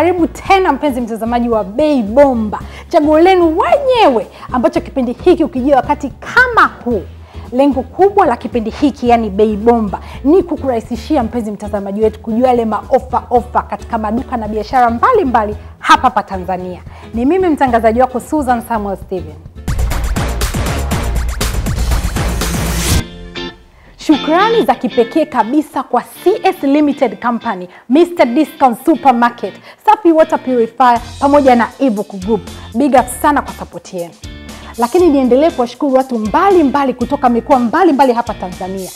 Karibu tena mpenzi mtazamaji wa Bei Bomba. Chaguo lenu wenyewe ambacho kipindi hiki ukijia wakati kama huu. Lengo kubwa la kipindi hiki yani Bei Bomba ni kukurahisishia mpenzi mtazamaji wetu kujua yale maofa katika maduka na biashara mbalimbali hapa Tanzania. Ni mimi mtangazaji wako Susan Samuel Steven. Shukrani za kipekee kabisa kwa CS Limited Company, Mr. Discount Supermarket, Safi Water Purifier pamoja na Evoque Group. Big up sana kwa support yenu. Lakini niendelee kuwashukuru watu mbalimbali kutoka mikoa mbalimbali hapa Tanzania.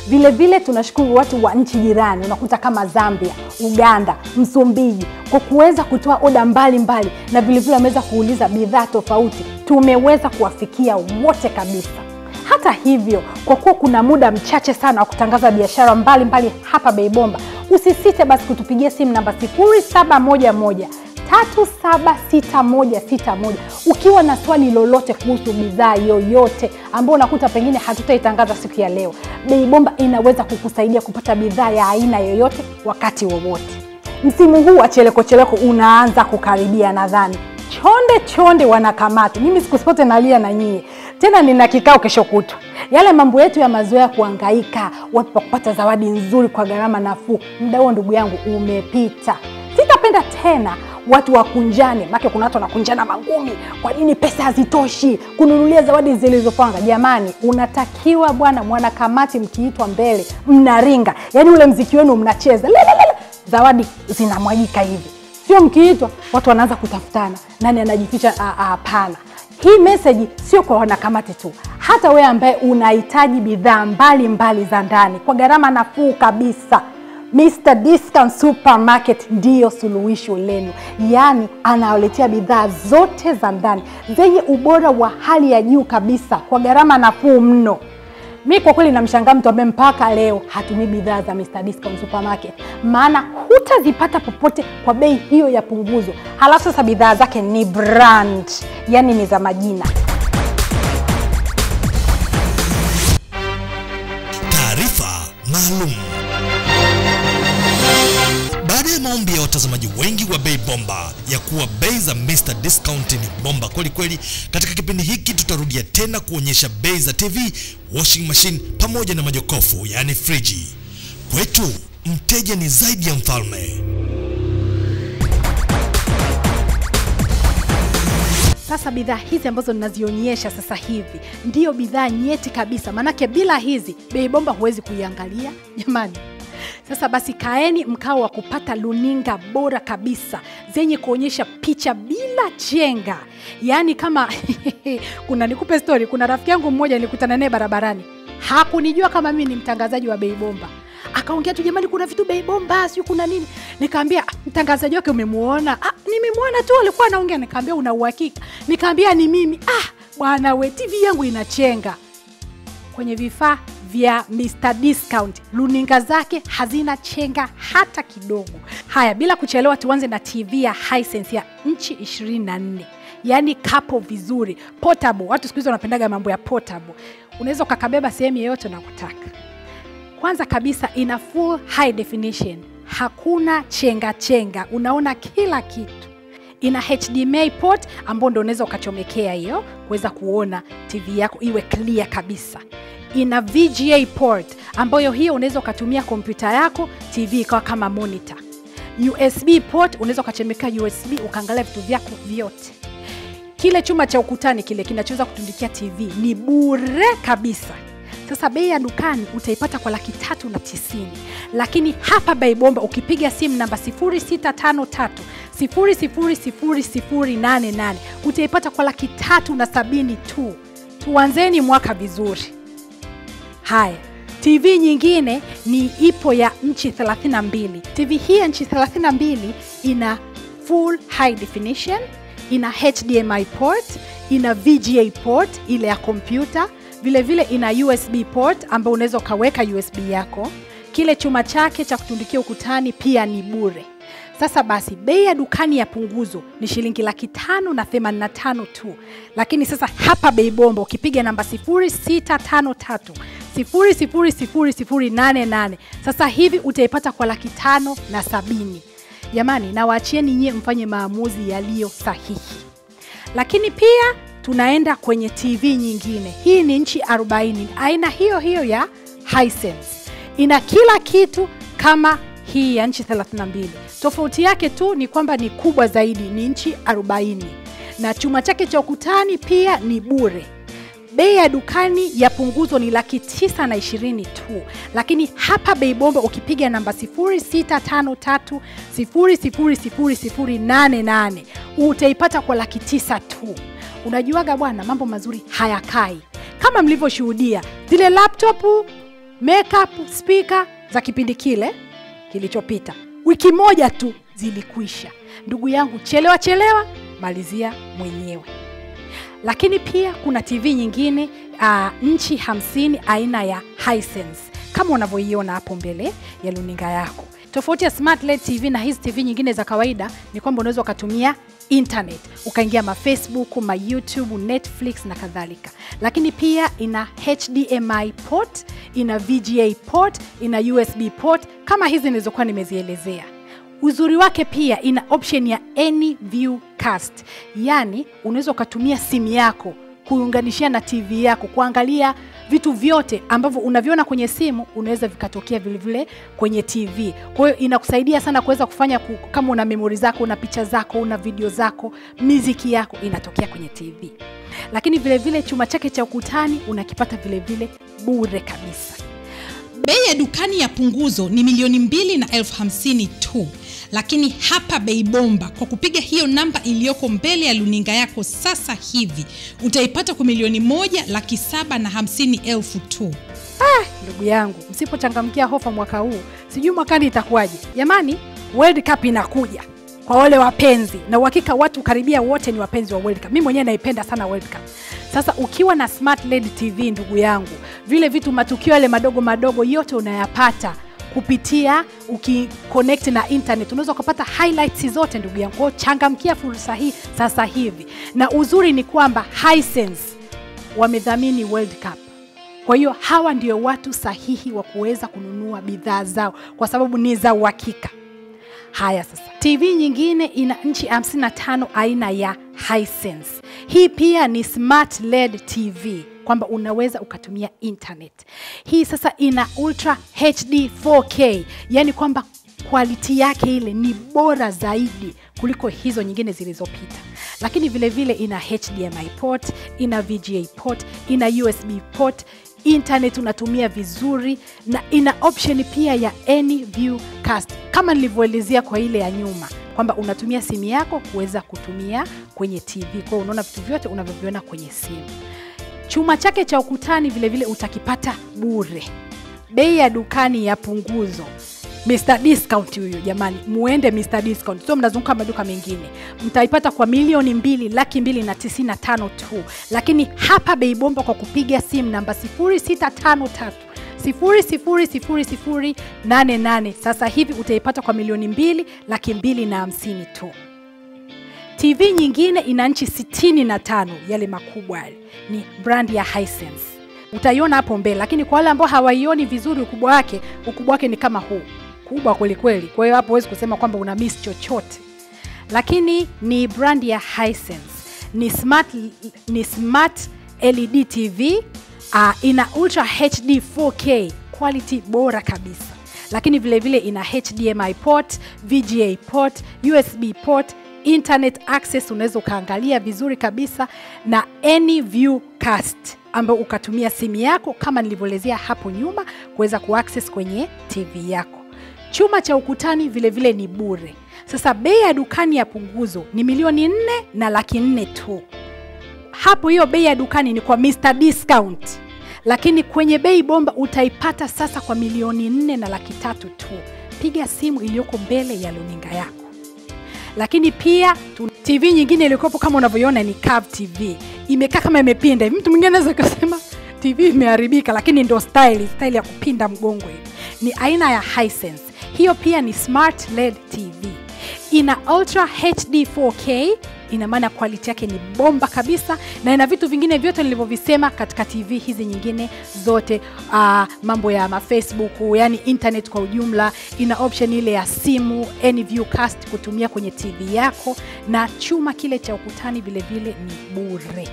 Vile vile tunashukuru watu wa nchi jirani, unakuta kama Zambia, Uganda, Msumbiji kwa kuweza kutoa oda mbalimbali na vile vile wameweza kuuliza bidhaa tofauti. Tumeweza kuwafikia wote kabisa. Hata hivyo, kwa kuwa kuna muda mchache sana wa kutangaza biashara mbalimbali hapa Bei Bomba, usisite basi kutupigia simu namba 0711 376161 ukiwa na swali lolote kuhusu bidhaa yoyote ambayo unakuta pengine hatutaitangaza siku ya leo. Bei Bomba inaweza kukusaidia kupata bidhaa ya aina yoyote wakati wowote. Msimu huu wa cheleko unaanza kukaribia nadhani. Chonde wanakamati. Mimi sikusipote nalia na nyie. Tena nina kikao kesho kutu. Yale mambo yetu ya mazoea kuhangaika, watu kupata zawadi nzuri kwa gharama nafuu, muda huo ndugu yangu umepita. Sitapenda tena watu wakunjane, maana kuna watu wanakunjana mangumi. Kwa nini pesa hazitoshi kununulia zawadi zilizopanga? Jamani, unatakiwa bwana mwanakamati mkiitwa mbele, mnaringa. Yaani ule mziki wenu mnacheza. Zawadi zinamwagika hivi. Sio mkiitwa watu wanaanza kutafutana. Nani anajificha? Hapana. Hii message sio kwa wanakamati tu. Hata wewe ambaye unahitaji bidhaa mbalimbali za ndani kwa gharama nafuu kabisa, Mr. Discount Supermarket ndio suluhisho lenu. Yaani anawaletea bidhaa zote za ndani zenye ubora wa hali ya juu kabisa kwa gharama nafuu mno. Mimi kwa kweli namshangaa mtu ambaye mpaka leo hatumii bidhaa za Mr. Discount Supermarket. Maana hutazipata popote kwa bei hiyo ya punguzo. Halafu sasa bidhaa zake ni brand, yani ni za majina. Taarifa maalum. Baada ya maombi ya watazamaji wengi wa Bei Bomba ya kuwa bei za Mr. Discount ni bomba kweli, katika kipindi hiki tutarudia tena kuonyesha bei za TV, washing machine pamoja na majokofu yani friji. Kwetu mteja ni zaidi ya mfalme. Sasa bidhaa hizi ambazo ninazionyesha sasa hivi ndio bidhaa nyeti kabisa. Manake bila hizi Bei Bomba huwezi kuiangalia jamani. Sasa basi kaeni mkao wa kupata luninga bora kabisa zenye kuonyesha picha bila chenga. Yaani kama kuna nikupe story, kuna rafiki yangu mmoja nilikutana naye barabarani. Hakunijua kama mimi ni mtangazaji wa Bei Bomba. Akaongea tu, jamani kuna vitu Bei Bomba, sio kuna nini? Nikamwambia mtangazaji wake umemuona? Nimemuona tu alikuwa anaongea. Nikamwambia una uhakika? Nikamwambia ni mimi. Bwana we, TV yangu inachenga. Kwenye vifaa vya Mr. Discount luninga zake hazina chenga hata kidogo. Haya, bila kuchelewa tuanze na TV ya Hisense ya inchi 24. Yaani kapo vizuri, portable. Watu siku hizo wanapendaga mambo ya portable. Unaweza ukakabeba sehemu yoyote unakotaka. Kwanza kabisa ina full high definition. Hakuna chenga. Unaona kila kitu. Ina HDMI port ambayo ndio unaweza ukachomekea hiyo kuweza kuona TV yako iwe clear kabisa. Ina VGA port ambayo hiyo unaweza ukatumia kompyuta yako TV ikawa kama monitor. USB port unaweza ukachomeka USB ukaangalia vitu vyako vyote. Kile chuma cha ukutani kile kinachoweza kutundikia TV ni bure kabisa. Sasa bei ya dukani utaipata kwa 390. Lakini hapa Bei Bomba ukipiga simu namba 0653 000088 utaipata kwa 370 tu. Tuanzeni mwaka vizuri. Haya, TV nyingine ni ipo ya inchi 32. TV hii ya inchi 32 ina full high definition, ina HDMI port, ina VGA port ile ya kompyuta, vile vile ina USB port ambayo unaweza ukaweka USB yako. Kile chuma chake cha kutundikia ukutani pia ni bure. Sasa basi bei ya dukani ya punguzo ni shilingi 585 tu. Lakini sasa hapa Bei Bomba ukipiga namba 0653 000088 sasa hivi utaipata kwa 570. Jamani, na waachieni nyie mfanye maamuzi yaliyo sahihi. Lakini pia tunaenda kwenye TV nyingine. Hii ni inchi 40, aina hiyo hiyo ya Hisense. Ina kila kitu kama hii ya inchi 32. Tofauti yake tu ni kwamba ni kubwa zaidi, ni inchi 40. Na chuma chake cha ukutani pia ni bure. Bei ya dukani ya punguzo ni 920 tu. Lakini hapa Bei Bomba ukipiga namba 0653000088 utaipata kwa 900 tu. Unajuaga bwana, mambo mazuri hayakai. Kama mlivyoshuhudia, zile laptop, makeup, speaker za kipindi kile kilichopita, wiki moja tu zilikwisha. Ndugu yangu, chelewa malizia mwenyewe. Lakini pia kuna TV nyingine inchi 50 aina ya Hisense, kama unavyoiona hapo mbele ya luninga yako. Tofauti ya Smart LED TV na hizi TV nyingine za kawaida ni kwamba unaweza ukatumia internet, ukaingia Facebook, YouTube, Netflix na kadhalika. Lakini pia ina HDMI port, ina VGA port, ina USB port kama hizi nilizokuwa nimezielezea. Uzuri wake pia ina option ya Any View Cast. Yani unaweza ukatumia simu yako kuunganishia na TV yako kuangalia vitu vyote ambavyo unaviona kwenye simu, unaweza vikatokea vile vile kwenye TV. Kwa hiyo inakusaidia sana kuweza kufanya kama una memory zako, una picha zako, una video zako, muziki yako inatokea kwenye TV. Lakini vile vile chuma chake cha ukutani unakipata vile vile bure kabisa. Bei ya dukani ya punguzo ni 2,250,000 tu. Lakini hapa Bei Bomba kwa kupiga hiyo namba iliyoko mbele ya luninga yako sasa hivi utaipata kwa 1,750,000 tu. Ndugu yangu, msipochangamkia hofa mwaka huu, sijui mwakani itakuwaje. Jamani, World Cup inakuja. Kwa wale wapenzi, na uhakika watu karibia wote ni wapenzi wa World Cup. Mimi mwenyewe naipenda sana World Cup. Sasa ukiwa na Smart LED TV ndugu yangu, vile vitu matukio yale madogo yote unayapata kupitia ukiconnect na internet. Unaweza kupata highlights zote ndugu yangu. Kwa changamkia fursa hii sasa hivi. Na uzuri ni kwamba Hisense wamedhamini World Cup. Kwa hiyo hawa ndio watu sahihi wa kuweza kununua bidhaa zao kwa sababu ni za uhakika. Haya sasa, TV nyingine ina inchi 55 aina ya Hisense. Hii pia ni Smart LED TV, kwamba unaweza ukatumia internet. Hii sasa ina Ultra HD 4K, yani kwamba quality yake ile ni bora zaidi kuliko hizo nyingine zilizopita. Lakini vile vile ina HDMI port, ina VGA port, ina USB port, internet unatumia vizuri, na ina option pia ya Any View Cast. Kama nilivyoelezea kwa ile ya nyuma, kwamba unatumia simu yako kuweza kutumia kwenye TV. Kwa unaona vitu vyote unavyoviona kwenye simu. Chuma chake cha ukutani vile vile utakipata bure. Bei ya dukani ya punguzo, Mr. Discount huyo jamani, muende Mr. Discount. Sio mnazunguka maduka mengine. Mtaipata kwa 2,295,000 tu. Lakini hapa Bei Bomba kwa kupiga simu namba 0653000088 sasa hivi utaipata kwa 2,250,000 tu. TV nyingine ina inchi 65 yale makubwa yale. Ni brand ya Hisense. Utaiona hapo mbele, lakini kwa wale ambao hawaioni vizuri ukubwa wake ni kama huu. Kubwa kweli kweli. Kwa hiyo hapo huwezi kusema kwamba una miss chochote. Lakini ni brand ya Hisense. Ni Smart LED TV, ina Ultra HD 4K, quality bora kabisa. Lakini vile vile ina HDMI port, VGA port, USB port, internet access, unaweza ukaangalia vizuri kabisa, na Any View Cast ambao ukatumia simu yako kama nilivyoelezea hapo nyuma kuweza kuaccess kwenye TV yako. Chuma cha ukutani vile vile ni bure. Sasa bei ya dukani ya punguzo ni 4,400,000 tu. Hapo hiyo bei ya dukani ni kwa Mr. Discount. Lakini kwenye Bei Bomba utaipata sasa kwa 4,300,000 tu. Piga simu iliyoko mbele ya luninga yako. Lakini pia TV nyingine ilikopo kama unavyoiona ni Curve TV. Imekaa kama imepinda. Mtu mwingine anaweza kusema TV imeharibika, lakini ndio style ya kupinda mgongo hivi. Ni aina ya Hisense. Hiyo pia ni Smart LED TV. Ina Ultra HD 4K, ina maana quality yake ni bomba kabisa, na ina vitu vingine vyote nilivyovisema katika TV hizi nyingine zote, mambo ya Facebook, yani internet kwa ujumla. Ina option ile ya simu AnyViewcast kutumia kwenye TV yako, na chuma kile cha ukutani vile vile ni bure.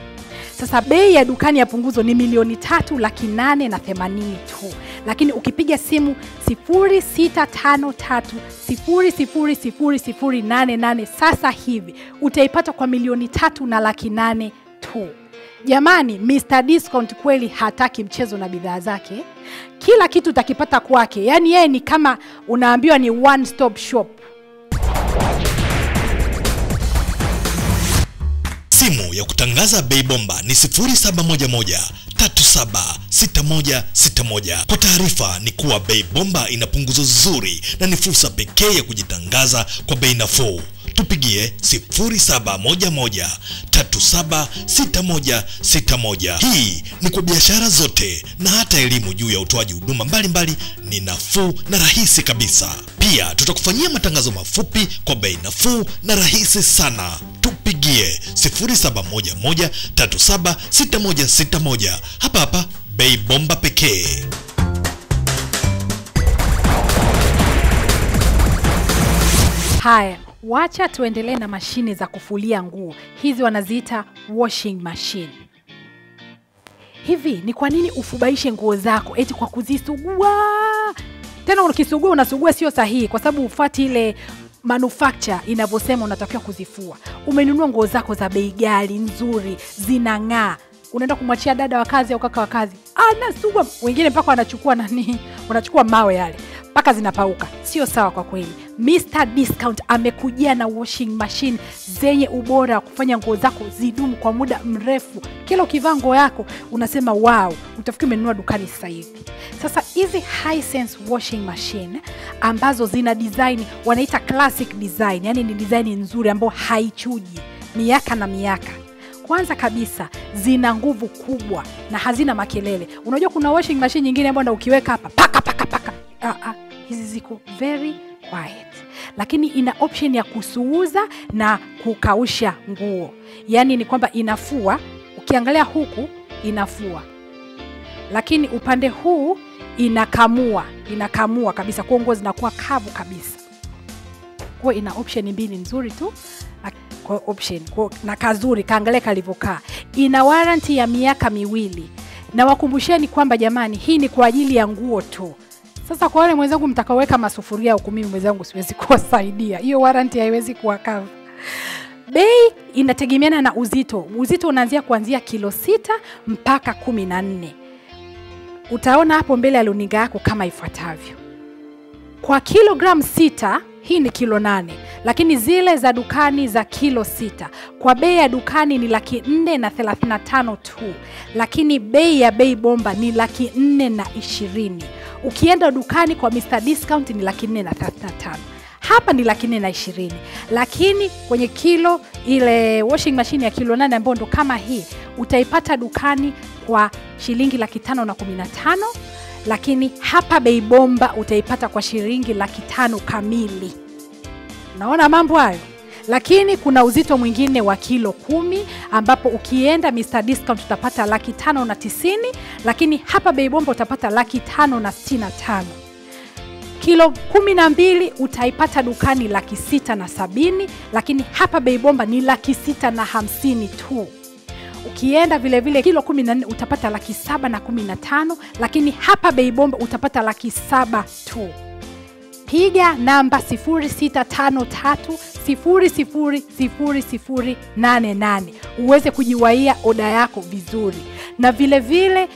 Sasa bei ya dukani ya punguzo ni 3,880,000 tu. Lakini ukipiga simu 0653000088 sasa hivi utaipata kwa 3,800,000 tu. Jamani, Mr. Discount kweli hataki mchezo na bidhaa zake. Kila kitu utakipata kwake. Yaani yeye ni kama unaambiwa ni one stop shop. Simu ya kutangaza bei bomba ni 0711376161. Kwa taarifa ni kuwa bei bomba ina punguzo zuri na ni fursa pekee ya kujitangaza kwa bei nafuu. Tupigie 0711376161. Hii ni kwa biashara zote na hata elimu juu ya utoaji huduma mbalimbali ni nafuu na rahisi kabisa. Pia tutakufanyia matangazo mafupi kwa bei nafuu na rahisi sana. Tupigie 0711376161. Hapa bei bomba pekee. Haya, wacha tuendelee na mashine za kufulia nguo. Hizi wanaziita washing machine. Hivi ni kwa nini ufubaishe nguo zako eti kwa kuzisugua? Tena ukisugua unasugua sio sahihi, kwa sababu ufuati ile manufacture inavyosema unatakiwa kuzifua. Umenunua nguo zako za bei ghali nzuri, zinang'aa. Unaenda kumwachia dada wa kazi au kaka wa kazi, anasugua, wengine mpaka wanachukua mawe yale mpaka zinapauka. Sio sawa kwa kweli. Mr. Discount amekujia na washing machine zenye ubora wa kufanya nguo zako zidumu kwa muda mrefu. Kila ukivaa nguo yako unasema wow, utafikiri umenunua dukani sasa hivi. Sasa hizi Hisense washing machine ambazo zina design wanaita classic design, yani ni design nzuri ambayo haichuji miaka na miaka. Kwanza kabisa zina nguvu kubwa na hazina makelele. Unajua kuna washing machine nyingine ambayo ukiweka hapa paka. Hizi ziko very quiet. Lakini ina option ya kusuuza na kukausha nguo. Yani ni kwamba inafua, ukiangalia huku inafua, lakini upande huu inakamua kabisa, kwa nguo zinakuwa kavu kabisa. Kwa ina option mbili nzuri tu. Kwa option na kazuri, kaangalia kalivyokaa. Ina warranty ya miaka 2. Na wakumbusheni kwamba jamani, hii ni kwa ajili ya nguo tu. Sasa kwa wale mwenzangu mtakaweka masufuria huko, mimi mwenzangu siwezi kuwasaidia. Hiyo warranty haiwezi kuwa cover. Bei inategemeana na uzito. Uzito unaanzia kuanzia kilo 6 mpaka 14. Utaona hapo mbele ya luninga yako kama ifuatavyo. Kwa kilogram 6 hii ni kilo 8, lakini zile za dukani za kilo 6 kwa bei ya dukani ni 435 tu, lakini bei ya bei bomba ni 420. Ukienda dukani kwa Mr. Discount ni 435. Hapa ni 420. Lakini kwenye kilo ile washing machine ya kilo 8 ambayo ndo kama hii utaipata dukani kwa shilingi 515, lakini hapa bei bomba utaipata kwa shilingi 500 kamili. Naona mambo hayo. Lakini kuna uzito mwingine wa kilo 10 ambapo ukienda Mr. Discount utapata 590, lakini hapa bei bomba utapata 565. Kilo 12 utaipata dukani 670, lakini hapa bei bomba ni 650 tu. Ukienda vile vile kilo 14 utapata 715, lakini hapa bei bomba utapata 700 tu. Piga namba 0653000088 uweze kujiwaia oda yako vizuri. Na vile vile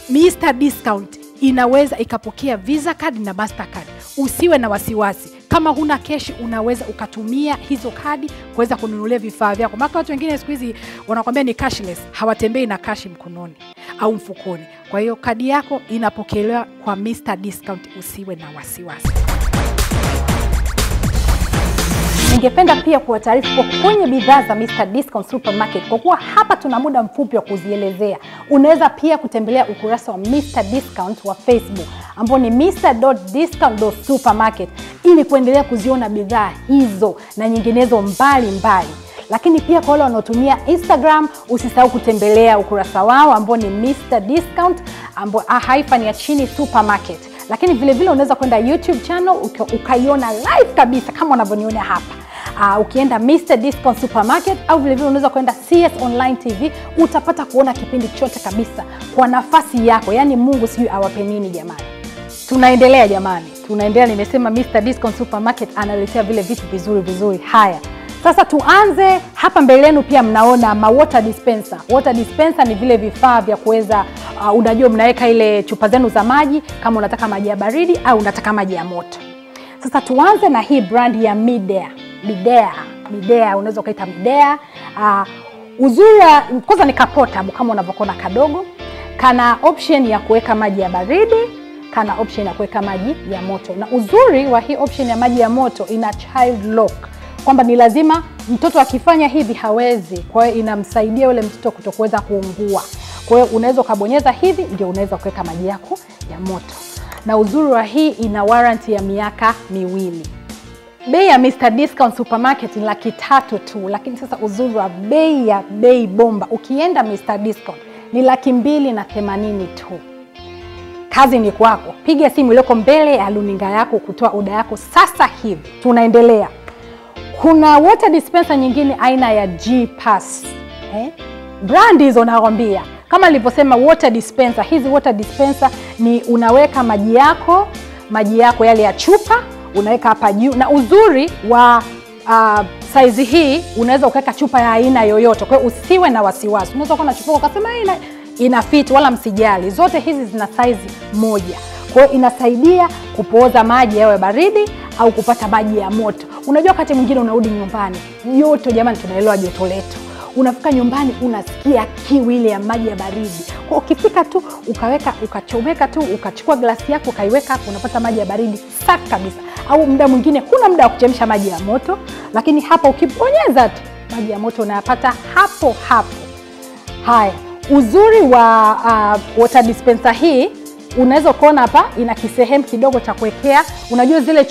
Mr. Discount inaweza ikapokea Visa card na Mastercard. Usiwe na wasiwasi. Kama huna keshi unaweza ukatumia hizo kadi kuweza kununulia vifaa vyako. Maana watu wengine siku hizi wanakuambia ni cashless, hawatembei na cash mkononi au mfukoni. Kwa hiyo kadi yako inapokelewa kwa Mr. Discount, usiwe na wasiwasi. Ningependa pia kuwataarifu kwenye bidhaa za Mr. Discount Supermarket, kwa kuwa hapa tuna muda mfupi wa kuzielezea. Unaweza pia kutembelea ukurasa wa Mr. Discount wa Facebook ambao ni mr.discount.supermarket ili kuendelea kuziona bidhaa hizo na nyinginezo mbali. Lakini pia kwa wale wanaotumia Instagram, usisahau kutembelea ukurasa wao ambao ni Mr Discount, ambao hyphen ya chini supermarket. Lakini vile vile unaweza kwenda YouTube channel ukaiona live kabisa kama unavyoniona hapa. Ukienda Mr Discount Supermarket, au vile vile unaweza kwenda CS Online TV, utapata kuona kipindi chote kabisa kwa nafasi yako. Yani Mungu sijui awape nini jamani. Tunaendelea jamani. Tunaendelea, nimesema Mr Discount Supermarket analetea vile vitu vizuri. Haya. Sasa tuanze hapa mbele yenu, pia mnaona water dispenser. Water dispenser ni vile vifaa vya kuweza unajua mnaweka ile chupa zenu za maji kama unataka maji ya baridi au unataka maji ya moto. Sasa tuanze na hii brand ya Midea, unaweza kuita Midea. Uzuri kwanza ni portable kama unavyoona kadogo. Kana option ya kuweka maji ya baridi, kana option ya kuweka maji ya moto. Na uzuri wa hii option ya maji ya moto ina child lock, kwamba ni lazima mtoto akifanya hivi hawezi. Kwa hiyo inamsaidia yule mtoto kutokuweza kuungua. Kwa hiyo unaweza kubonyeza hivi ndio unaweza kuweka maji yako ya moto. Na uzuri wa hii ina warranty ya miaka 2. Bei ya Mr Discount Supermarket ni 300,000 tu, lakini sasa uzuri wa bei ya Bei Bomba ukienda Mr Discount ni 280,000 tu. Kazi ni kwako. Piga simu iliyoko mbele ya luninga yako kutoa oda yako sasa hivi. Tunaendelea. Kuna water dispenser nyingine aina ya G-Pass. Brand hizo nakwambia. Kama nilivyosema water dispenser, hizi water dispenser ni unaweka maji yako yale ya chupa, unaweka hapa juu. Na uzuri wa size hii, unaweza ukaweka chupa ya aina yoyote. Kwa hiyo usiwe na wasiwasi. Unaweza kuwa na chupa ukasema ina fit, wala msijali. Zote hizi zina size moja. Kwa hiyo inasaidia kupooza maji yawe baridi au kupata maji ya moto. Unajua wakati mwingine unarudi nyumbani, joto jamani, tunaelewa joto letu. Unafika nyumbani unasikia kiu ile ya maji ya baridi. Kwa ukifika tu ukachomeka tu, ukachukua glasi yako ukaiweka hapo, unapata maji ya baridi safi kabisa. Au muda mwingine kuna muda wa kuchemsha maji ya moto, lakini hapa ukibonyeza tu maji ya moto unayapata hapo. Haya, uzuri wa water dispenser hii, unaweza kuona hapa ina kisehemu kidogo cha kuwekea. Unajua zile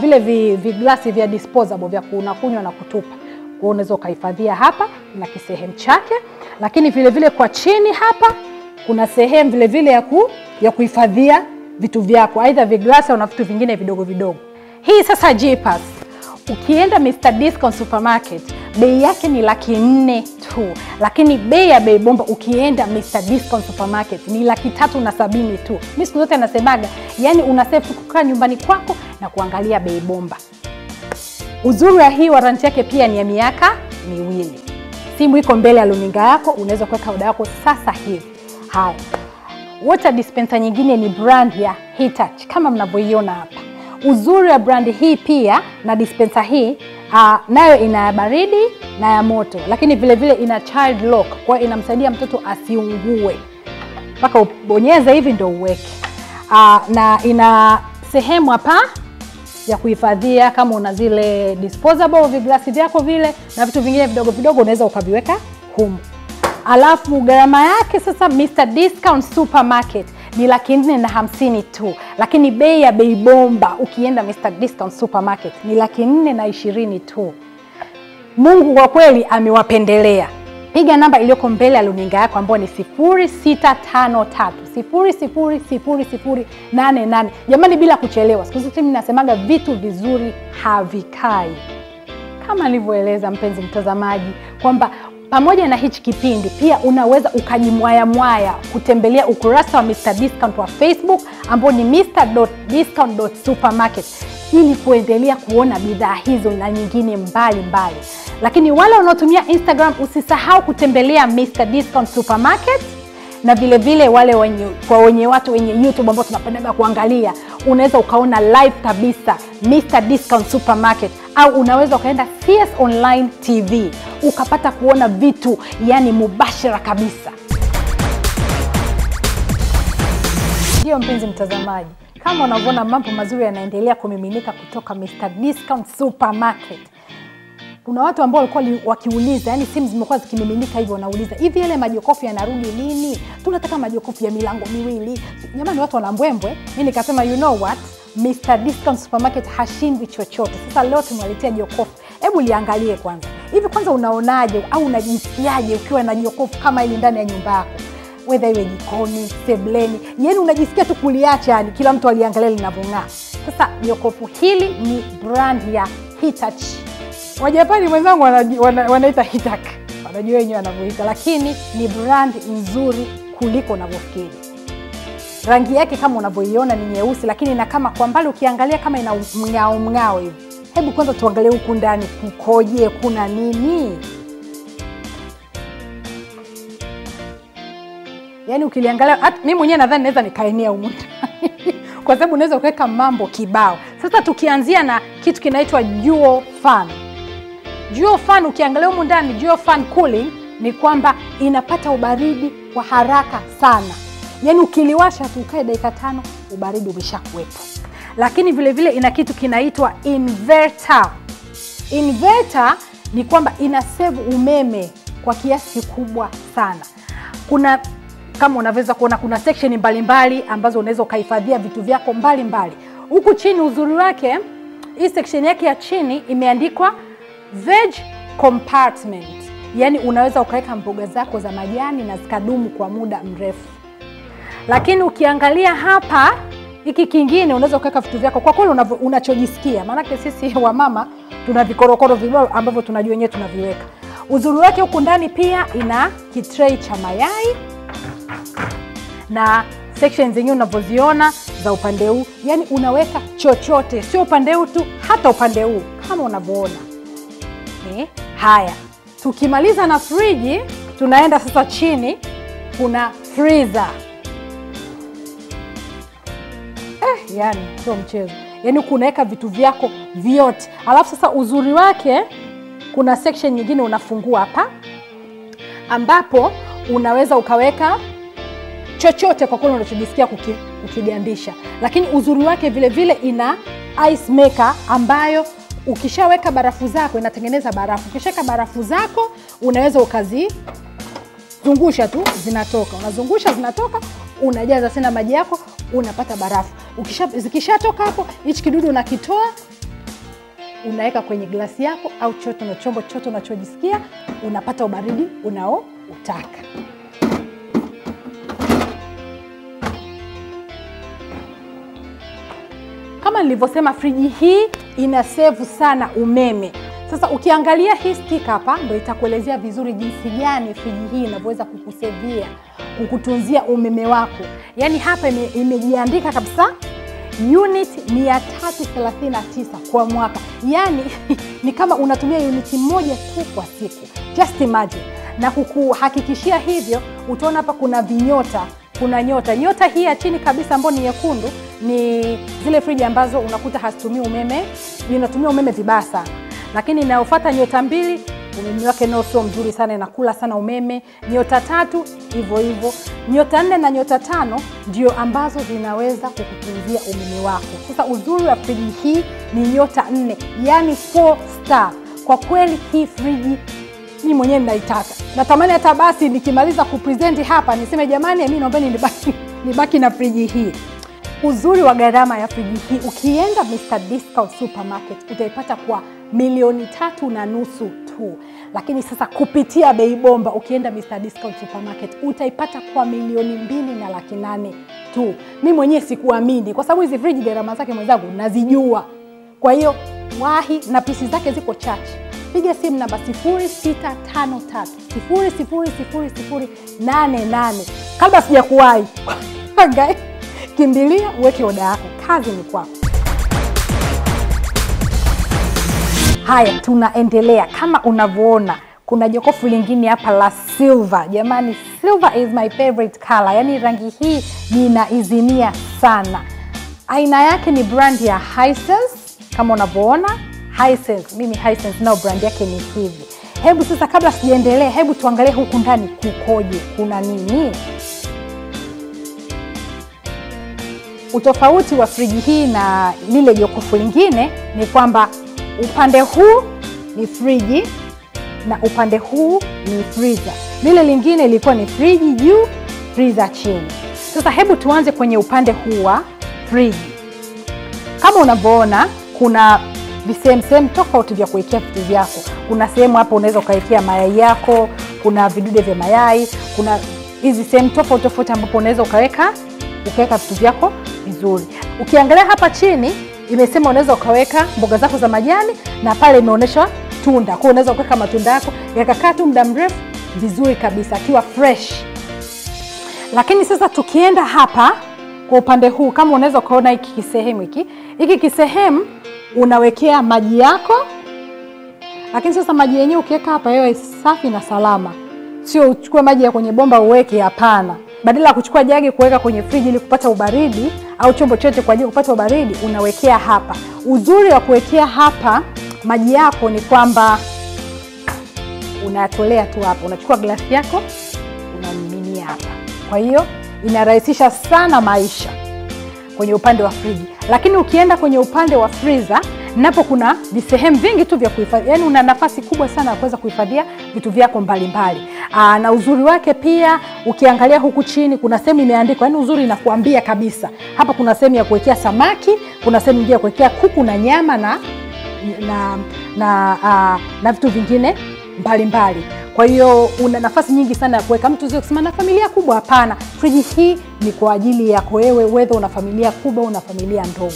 vile glasi vya disposable vya kunywa na kutupa. Kwa unaweza kuhifadhia hapa na kisehemu chake. Lakini vile vile kwa chini hapa kuna sehemu vile vile ya kuhifadhia vitu vyako, aidha viglasi au na vitu vingine vidogo. Hii sasa G-Pass. Ukienda Mr Discount Supermarket, bei yake ni 400,000 tu. Lakini bei ya Bei Bomba ukienda Mr Discount Supermarket ni 370,000 tu. Mimi siku zote nasemaga, yani unasave kukaa nyumbani kwako na kuangalia Bei Bomba. Uzuri wa hii warranty yake pia ni ya miaka 2. Simu iko mbele ya luninga yako, unaweza kuweka oda yako sasa hivi. Haya. Water dispenser nyingine ni brand ya Hitachi kama mnavyoiona hapa. Uzuri wa brand hii pia na dispenser hii, nayo ina ya baridi na ya moto, lakini vile vile ina child lock, kwa hiyo inamsaidia mtoto asiungue. Mpaka ubonyeze hivi ndio uweke. Na ina sehemu hapa ya kuhifadhia kama una zile disposable viglasi vyako vile na vitu vingine vidogo unaweza ukaviweka humu. Alafu gharama yake sasa Mr Discount Supermarket ni 450,000 tu, lakini bei ya Bei Bomba ukienda Mr Discount Supermarket ni 420,000 tu. Mungu kwa kweli amewapendelea. Piga namba iliyoko mbele ya luninga yako ambayo ni 0653 000088. Jamani, bila kuchelewa. Siku zote mimi nasemaga vitu vizuri havikai. Kama nilivyoeleza mpenzi mtazamaji kwamba pamoja na hichi kipindi pia unaweza ukajimwaya kutembelea ukurasa wa Mr Discount wa Facebook ambao ni mr.discount.supermarket ili kuendelea kuona bidhaa hizo na nyingine mbalimbali. Lakini wale wanaotumia Instagram usisahau kutembelea Mr Discount Supermarket, na vile vile wale watu wenye YouTube ambao tunapenda kuangalia, unaweza ukaona live kabisa Mr Discount Supermarket, au unaweza ukaenda CS Online TV ukapata kuona vitu yani mubashara kabisa. Ndio mpenzi mtazamaji, kama unavyoona mambo mazuri yanaendelea kumiminika kutoka Mr Discount Supermarket. Kuna watu ambao walikuwa wakiuliza, yani simu zimekuwa zikimiminika hivyo, wanauliza hivi yale majokofu yanarudi lini? Tunataka majokofu ya milango miwili. Jamani, watu wanambwembwe. Mimi nikasema you know what? Mr Discount Supermarket hashindwi chochote. Sasa leo tumewaletea jokofu. Hebu liangalie kwanza. Hivi kwanza unaonaje au unajisikiaje ukiwa na jokofu kama hili ndani ya nyumba yako? Whether iwe jikoni, sebleni, yani unajisikia tu kuliacha, yani kila mtu aliangalia linavyong'aa. Sasa jokofu hili ni brand ya Hitachi. Wajapani wenzangu wanaita Hitachi. Wanajua wenyewe wanavyoita, lakini ni brand nzuri kuliko unavyofikiri. Rangi yake kama unavyoiona ni nyeusi, lakini na kama kwa mbali ukiangalia kama ina mng'ao hivi. Hebu kwanza tuangalie huku ndani kukoje, kuna nini? Yaani ukiliangalia mimi mwenyewe nadhani naweza nikaenea huko kwa sababu unaweza kuweka mambo kibao. Sasa tukianzia na kitu kinaitwa Dual Fan. Dual Fan ukiangalia huko ndani, Dual Fan cooling ni kwamba inapata ubaridi kwa haraka sana. Yaani ukiliwasha tu ukae dakika 5 ubaridi umeshakuwepo. Lakini vile vile ina kitu kinaitwa inverter. Inverter ni kwamba ina save umeme kwa kiasi kikubwa sana. Kuna kama unaweza kuona kuna section mbalimbali ambazo unaweza kuhifadhia vitu vyako mbalimbali. Huku chini uzuri wake, hii section yake ya chini imeandikwa veg compartment. Yaani unaweza ukaweka mboga zako za majani na zikadumu kwa muda mrefu. Lakini ukiangalia hapa hiki kingine unaweza ukaweka vitu vyako kwa kweli unachojisikia. Maana sisi wa mama tuna vikorokoro vidogo ambavyo tunajua wenyewe tunaviweka. Uzuri wake huku ndani pia ina kitray cha mayai na sections zenyewe unavyoziona za upande huu. Yaani unaweka chochote, sio upande huu tu, hata upande huu kama unavyoona. Haya, tukimaliza na friji, tunaenda sasa chini, kuna freezer. Yani sio mchezo. Yaani kunaweka vitu vyako vyote. Alafu sasa uzuri wake kuna section nyingine unafungua hapa ambapo unaweza ukaweka chochote kwa kweli unachojisikia kukigandisha. Lakini uzuri wake vile vile ina ice maker ambayo ukishaweka barafu zako inatengeneza barafu. Ukishaweka barafu zako unaweza ukazizungusha tu zinatoka. Unazungusha zinatoka, unajaza tena maji yako, unapata barafu. Zikishatoka hapo, hichi kidudu unakitoa, unaweka kwenye glasi yako au chochote na chombo chochote unachojisikia, unapata ubaridi unaoutaka. Kama nilivyosema, friji hii ina save sana umeme. Sasa ukiangalia hii stick hapa ndio itakuelezea vizuri jinsi gani friji hii inavyoweza kukusevia, kukutunzia umeme wako. Yaani hapa imejiandika kabisa unit 339 kwa mwaka. Yaani ni kama unatumia unit moja tu kwa siku. Just imagine. Na kukuhakikishia hivyo, utaona hapa kuna vinyota. Kuna nyota hii ya chini kabisa ambayo ni nyekundu ni zile friji ambazo unakuta hazitumii umeme, inatumia umeme vibaya sana. Lakini inayofuata nyota 2, umeme wake nao sio mzuri sana, inakula sana umeme. Nyota 3 hivyo hivyo. Nyota 4 na nyota 5 ndio ambazo zinaweza kukutunzia umeme wako. Sasa uzuri wa friji hii ni nyota 4, yani 4 star. Kwa kweli hii friji mimi mwenyewe ninaitaka. Natamani hata basi nikimaliza kupresent hapa niseme jamani, mimi naombeni nibaki na friji hii. Uzuri wa gharama ya friji hii, ukienda Mr Discount Supermarket utaipata kwa 3.5 tu. Lakini sasa kupitia Bei Bomba ukienda Mr Discount Supermarket utaipata kwa 2.8 tu. Mimi mwenyewe sikuamini kwa sababu hizi friji gharama zake mwenzangu nazijua. Kwa hiyo wahi, na pisi zake ziko chache. Piga simu namba 0653 000088. Kabla sijakuwahi. Guys, kimbilia uweke oda yako. Kazi ni kwako. Haya, tunaendelea. Kama unavyoona kuna jokofu lingine hapa la silver. Jamani, silver is my favorite color. Yaani rangi hii ninaizinia sana. Aina yake ni brand ya Hisense. Kama unavyoona Hisense, mimi Hisense nao brand yake ni hivi. Hebu sasa kabla sijaendelea, hebu tuangalie huku ndani kukoje, kuna nini? Utofauti wa friji hii na lile jokofu lingine ni kwamba upande huu ni friji na upande huu ni freezer. Lile lingine ilikuwa ni friji juu, freezer chini. Sasa hebu tuanze kwenye upande huu wa friji. Kama unavyoona kuna sehemu tofauti vya kuwekea vitu vyako. Kuna sehemu hapo unaweza ukawekea mayai yako, kuna vidude vya mayai, kuna hizi sehemu tofauti ambapo unaweza ukaweka vitu vyako vizuri. Ukiangalia hapa chini imesema unaweza ukaweka mboga zako za majani, na pale imeonyeshwa tunda. Kwa unaweza kuweka matunda yako yakakaa tu muda mrefu vizuri kabisa akiwa fresh. Lakini sasa tukienda hapa kwa upande huu, kama unaweza kuona hiki kisehemu unawekea maji yako. Lakini sasa maji yenyewe ukiweka hapa yawe safi na salama. Sio uchukue maji ya kwenye bomba uweke, hapana. Badala ya kuchukua jagi kuweka kwenye friji ili kupata ubaridi, au chombo chochote kwa ajili kupata ubaridi, unawekea hapa. Uzuri wa kuwekea hapa maji yako ni kwamba unatolea tu hapa. Unachukua glasi yako, unamiminia hapa. Kwa hiyo inarahisisha sana maisha kwenye upande wa friji. Lakini ukienda kwenye upande wa freezer, napo kuna visehemu vingi tu vya kuhifadhi. Yaani una nafasi kubwa sana ya kuweza kuhifadhia vitu vyako mbalimbali. Na uzuri wake pia ukiangalia huku chini kuna sehemu imeandikwa, yaani uzuri inakuambia kabisa. Hapa kuna sehemu ya kuwekea samaki, kuna sehemu nyingine ya kuwekea kuku na nyama na vitu vingine mbalimbali. Kwa hiyo una nafasi nyingi sana ya kuweka. Mtu sio kusema na familia kubwa, hapana. Friji hii ni kwa ajili yako wewe, whether una familia kubwa una familia ndogo.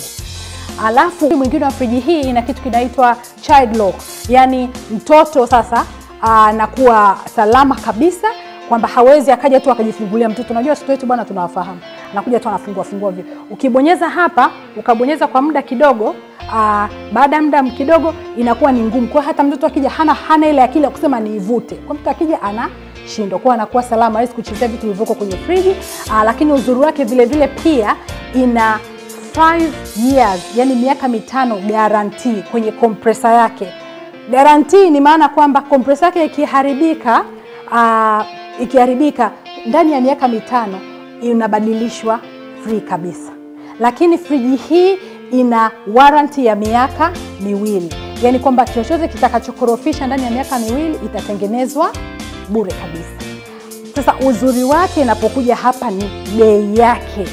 Alafu mwingine wa friji hii ina kitu kinaitwa child lock. Yaani mtoto sasa anakuwa salama kabisa, kwamba hawezi akaja tu akajifungulia mtoto. Unajua watoto wetu bwana tunawafahamu. Anakuja tu anafungua vile. Ukibonyeza hapa, ukabonyeza kwa muda kidogo, baada ya muda kidogo inakuwa ni ngumu. Kwa hata mtoto akija hana ile akili ya kusema niivute. Kwa mtu akija anashindwa. Kwa anakuwa salama, hawezi kuchezea vitu vilivyoko kwenye friji. Lakini uzuri wake vile pia ina 5 years, yani miaka 5 guarantee kwenye compressor yake. Guarantee ni maana kwamba compressor yake ikiharibika ndani ya miaka 5 inabadilishwa free kabisa. Lakini friji hii ina warranty ya miaka 2. Yaani kwamba chochote kitakachokorofisha ndani ya miaka 2 itatengenezwa bure kabisa. Sasa uzuri wake inapokuja hapa ni bei yake.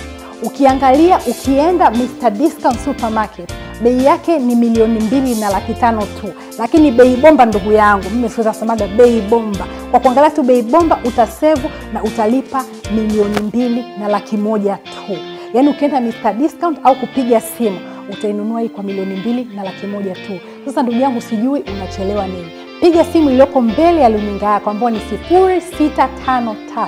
Ukiangalia ukienda Mr. Discount Supermarket, bei yake ni 2,250,000 tu. Lakini bei bomba ndugu yangu, mimi siweza kusemaga bei bomba. Kwa kuangalia tu bei bomba utasevu na utalipa 2,250,000 tu. Yaani ukienda Mr. Discount au kupiga simu utainunua hii kwa 2,250,000 tu. Sasa ndugu yangu sijui unachelewa nini. Piga simu iliyoko mbele ya luninga yako ambayo ni 0653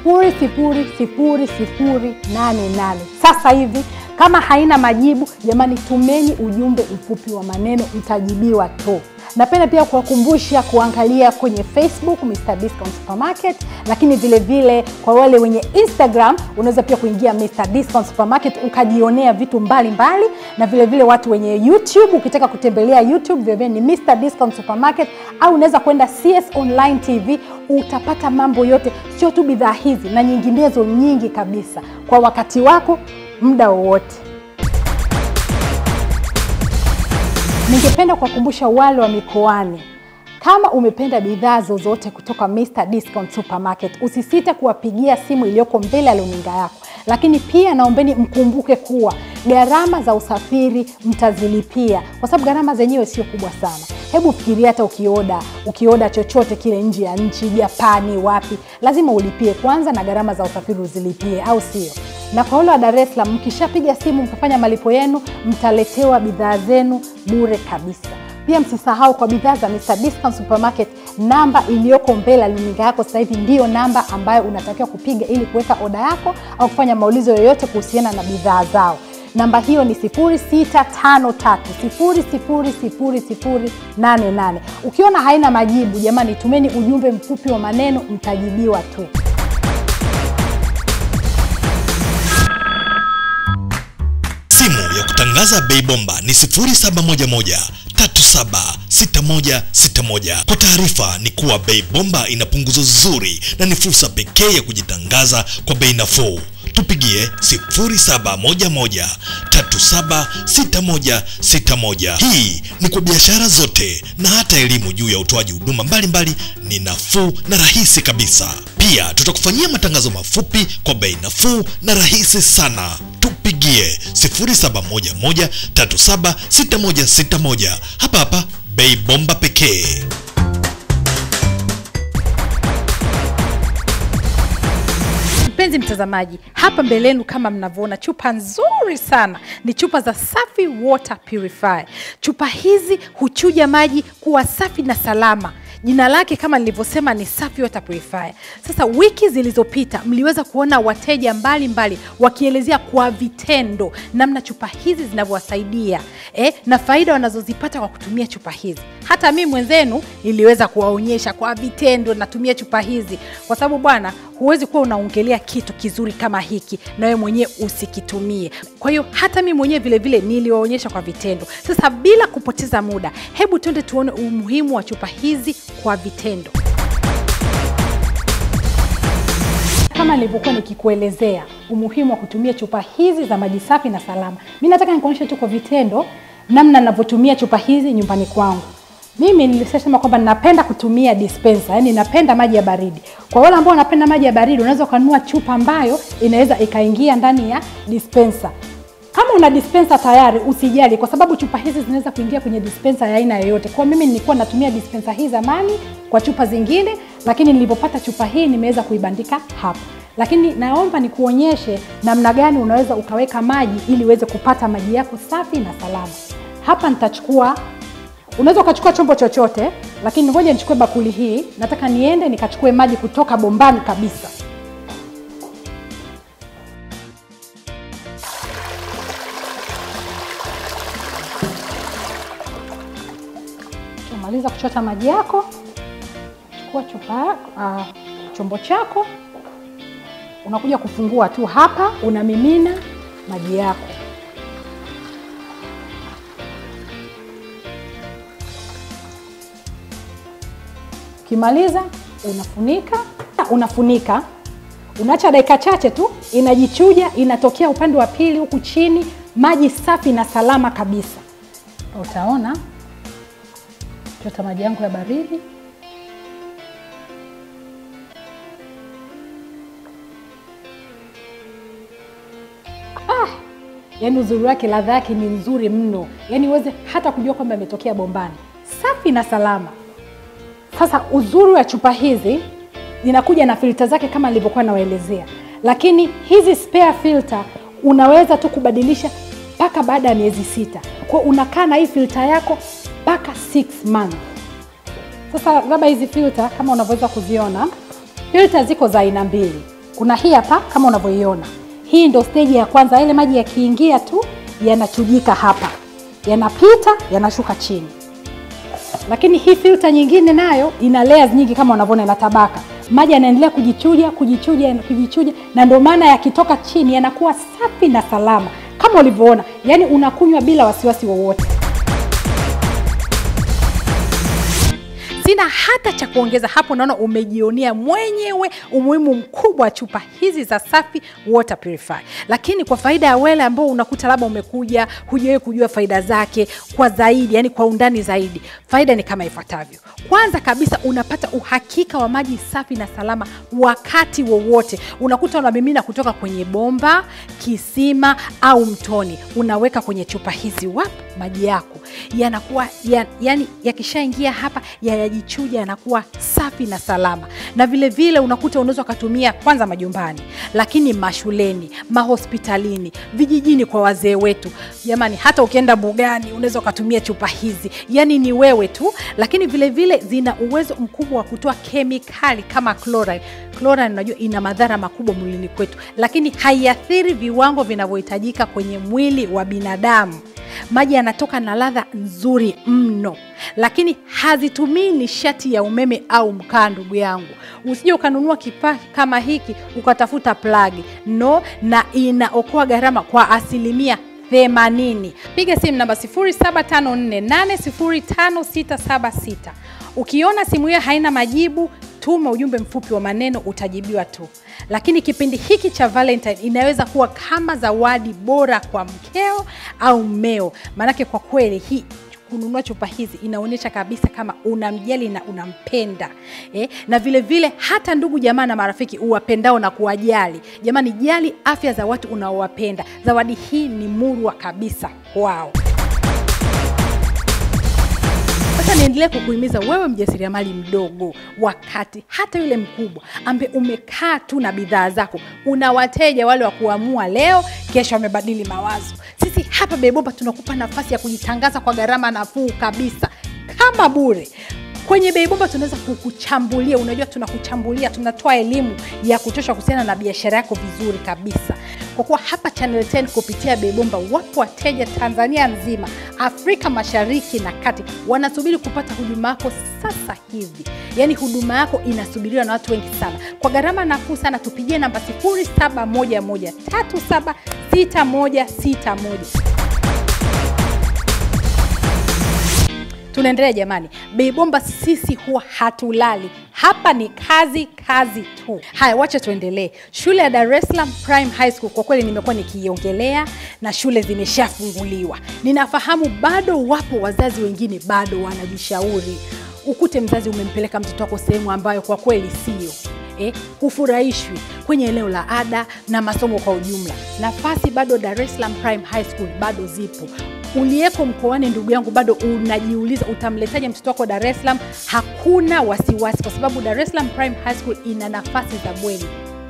000088. Sasa hivi kama haina majibu, jamani tumeni ujumbe mfupi wa maneno, mtajibiwa tu. Napenda pia kuwakumbusha kuangalia kwenye Facebook Mr. Discount Supermarket, lakini vile kwa wale wenye Instagram unaweza pia kuingia Mr. Discount Supermarket ukajionea vitu mbalimbali, na vile watu wenye YouTube ukitaka kutembelea YouTube vile ni Mr. Discount Supermarket, au unaweza kwenda CS Online TV, utapata mambo yote, sio tu bidhaa hizi na nyinginezo nyingi kabisa kwa wakati wako muda wowote. Ningependa kuwakumbusha wale wa mikoani, kama umependa bidhaa zozote kutoka Mr. Discount Supermarket, usisite kuwapigia simu iliyoko mbele ya luninga yako. Lakini pia naombeni mkumbuke kuwa gharama za usafiri mtazilipia, kwa sababu gharama zenyewe sio kubwa sana. Hebu fikiria hata ukioda chochote kile nje ya nchi, Japani, wapi, lazima ulipie kwanza na gharama za usafiri uzilipie, au sio? Na kwa wale wa Dar es Salaam, mkishapiga simu mkafanya malipo yenu, mtaletewa bidhaa zenu bure kabisa. Pia msisahau kwa bidhaa za Mr. Discount Supermarket, namba iliyoko mbele ya luninga yako sasa hivi ndio namba ambayo unatakiwa kupiga ili kuweka oda yako au kufanya maulizo yoyote kuhusiana na bidhaa zao. Namba hiyo ni 0653 000088. Ukiona haina majibu, jamani tumeni ujumbe mfupi wa maneno, mtajibiwa tu. Simu ya kutangaza bei bomba ni 0711376161. Kwa taarifa ni kuwa bei bomba ina punguzo zuri na ni fursa pekee ya kujitangaza kwa bei nafuu. Tupigie 0711376161. Hii ni kwa biashara zote na hata elimu juu ya utoaji huduma mbalimbali, ni nafuu na rahisi kabisa. Pia tutakufanyia matangazo mafupi kwa bei nafuu na rahisi sana. tupigie 0711376161 hapa Bei Bomba pekee. Mpenzi mtazamaji, hapa mbelenu kama mnavyoona chupa nzuri sana ni chupa za Safi Water Purifier. Chupa hizi huchuja maji kuwa safi na salama. Jina lake kama nilivyosema ni Safi Water Purifier. Sasa wiki zilizopita mliweza kuona wateja mbalimbali wakielezea kwa vitendo namna chupa hizi zinavyowasaidia na faida wanazozipata kwa kutumia chupa hizi. Hata mimi mwenzenu niliweza kuwaonyesha kwa vitendo natumia chupa hizi, kwa sababu bwana, huwezi kuwa unaongelea kitu kizuri kama hiki na wewe mwenyewe usikitumie. Kwa hiyo hata mimi mwenyewe vile vile niliwaonyesha kwa vitendo. Sasa bila kupoteza muda, hebu twende tuone umuhimu wa chupa hizi kwa vitendo. Kama nilivyokuwa nikikuelezea umuhimu wa kutumia chupa hizi za maji safi na salama, mimi nataka nikuonyeshe tu kwa vitendo namna ninavyotumia chupa hizi nyumbani kwangu. Mimi nilisema kwamba napenda kutumia dispenser, yani napenda maji ya baridi. Kwa wale ambao wanapenda maji ya baridi, unaweza kununua chupa ambayo inaweza ikaingia ndani ya dispenser. Kama una dispenser tayari usijali, kwa sababu chupa hizi zinaweza kuingia kwenye dispenser ya aina yoyote. Kwa mimi nilikuwa natumia dispenser hii zamani kwa chupa zingine, lakini nilipopata chupa hii nimeweza kuibandika hapa. Lakini naomba nikuonyeshe namna gani unaweza ukaweka maji ili uweze kupata maji yako safi na salama. Hapa nitachukua, unaweza ukachukua chombo chochote, lakini ngoja nichukue bakuli hii. Nataka niende nikachukue maji kutoka bombani kabisa. Maliza kuchota maji yako, chukua chombo chako, unakuja kufungua tu hapa, unamimina maji yako. Ukimaliza unafunika, unaacha dakika chache tu, inajichuja, inatokea upande wa pili huku chini, maji safi na salama kabisa. Utaona chota maji yangu ya baridi. Yaani uzuri wake, ladha yake ni nzuri mno. Yaani uweze hata kujua kwamba imetokea bombani. Safi na salama. Sasa uzuri wa chupa hizi zinakuja na filter zake kama nilivyokuwa nawaelezea. Lakini hizi spare filter unaweza tu kubadilisha mpaka baada ya miezi 6. Kwa unakaa na hii filter yako mpaka 6 months. Sasa labda hizi filter kama unavyoweza kuziona, filter ziko za aina mbili. Kuna hii hapa kama unavyoiona. Hii ndio stage ya kwanza, ile maji yakiingia tu yanachujika hapa. Yanapita, yanashuka chini. Lakini hii filter nyingine nayo ina layers nyingi kama unavyoona, ina tabaka. Maji yanaendelea kujichuja na ndio maana yakitoka chini yanakuwa safi na salama kama ulivyoona. Yaani unakunywa bila wasiwasi wowote. Sina hata cha kuongeza hapo, naona umejionea mwenyewe umuhimu mkubwa wa chupa hizi za Safi Water Purifier. Lakini kwa faida ya wale ambao unakuta labda umekuja hujawahi kujua faida zake kwa zaidi, yani kwa undani zaidi, faida ni kama ifuatavyo. Kwanza kabisa, unapata uhakika wa maji safi na salama wakati wowote. Unakuta unamimina kutoka kwenye bomba, kisima au mtoni, unaweka kwenye chupa hizi, maji yako yanakuwa yani yakishaingia hapa yajichuja, yanakuwa safi na salama. Na vile vile unakuta unaweza kutumia kwanza majumbani, lakini mashuleni, mahospitalini, vijijini kwa wazee wetu. Jamani, hata ukienda mbugani unaweza kutumia chupa hizi. Yani ni wewe tu. Lakini vile vile zina uwezo mkubwa wa kutoa kemikali kama chlorine. Chlorine unajua ina madhara makubwa mwilini kwetu, lakini haiathiri viwango vinavyohitajika kwenye mwili wa binadamu. Maji yanatoka na ladha nzuri mno, lakini hazitumii nishati ya umeme au mkaa. Ndugu yangu, usije ukanunua kifaa kama hiki ukatafuta plug. No, na inaokoa gharama kwa 80%. Piga simu namba 0754805676. Ukiona simu hiyo haina majibu, tuma ujumbe mfupi wa maneno, utajibiwa tu. Lakini kipindi hiki cha Valentine inaweza kuwa kama zawadi bora kwa mkeo au mmeo. Manake kwa kweli hii kununua chupa hizi inaonyesha kabisa kama unamjali na unampenda. Na vile vile hata ndugu jamaa na marafiki uwapendao na kuwajali. Jamani, jali afya za watu unaowapenda. Zawadi hii ni murwa kabisa. Wow. Sasa niendelee kukuhimiza wewe mjasiriamali mdogo, wakati hata yule mkubwa ambaye umekaa tu na bidhaa zako, una wateja wale wa kuamua leo, kesho wamebadili mawazo. Sisi hapa Bei Bomba tunakupa nafasi ya kujitangaza kwa gharama nafuu kabisa, kama bure. Kwenye Bei Bomba tunaweza kukuchambulia, unajua tunakuchambulia, tunatoa elimu ya kutosha kuhusiana na biashara yako vizuri kabisa. Kwa kuwa hapa Channel 10 kupitia Bei Bomba wapo wateja Tanzania nzima, Afrika Mashariki na Kati wanasubiri kupata huduma yako sasa hivi. Yaani huduma yako inasubiriwa na watu wengi sana. Kwa gharama nafuu sana tupigie namba 0711376161. Tunaendelea jamani. Bei Bomba sisi huwa hatulali. Hapa ni kazi tu. Haya, wacha tuendelee. Shule ya Dar es Salaam Prime High School kwa kweli nimekuwa nikiongelea na shule zimeshafunguliwa. Ninafahamu bado wapo wazazi wengine bado wanajishauri. Ukute mzazi umempeleka mtoto wako sehemu ambayo kwa kweli sio. Hufurahishwi kwenye eneo la ada na masomo kwa ujumla. Nafasi bado Dar es Salaam Prime High School bado zipo. Uliyeko mkoani ndugu yangu bado unajiuliza utamletaje mtoto wako Dar es Salaam, hakuna wasiwasi kwa sababu Dar es Salaam Prime High School ina nafasi za bweni.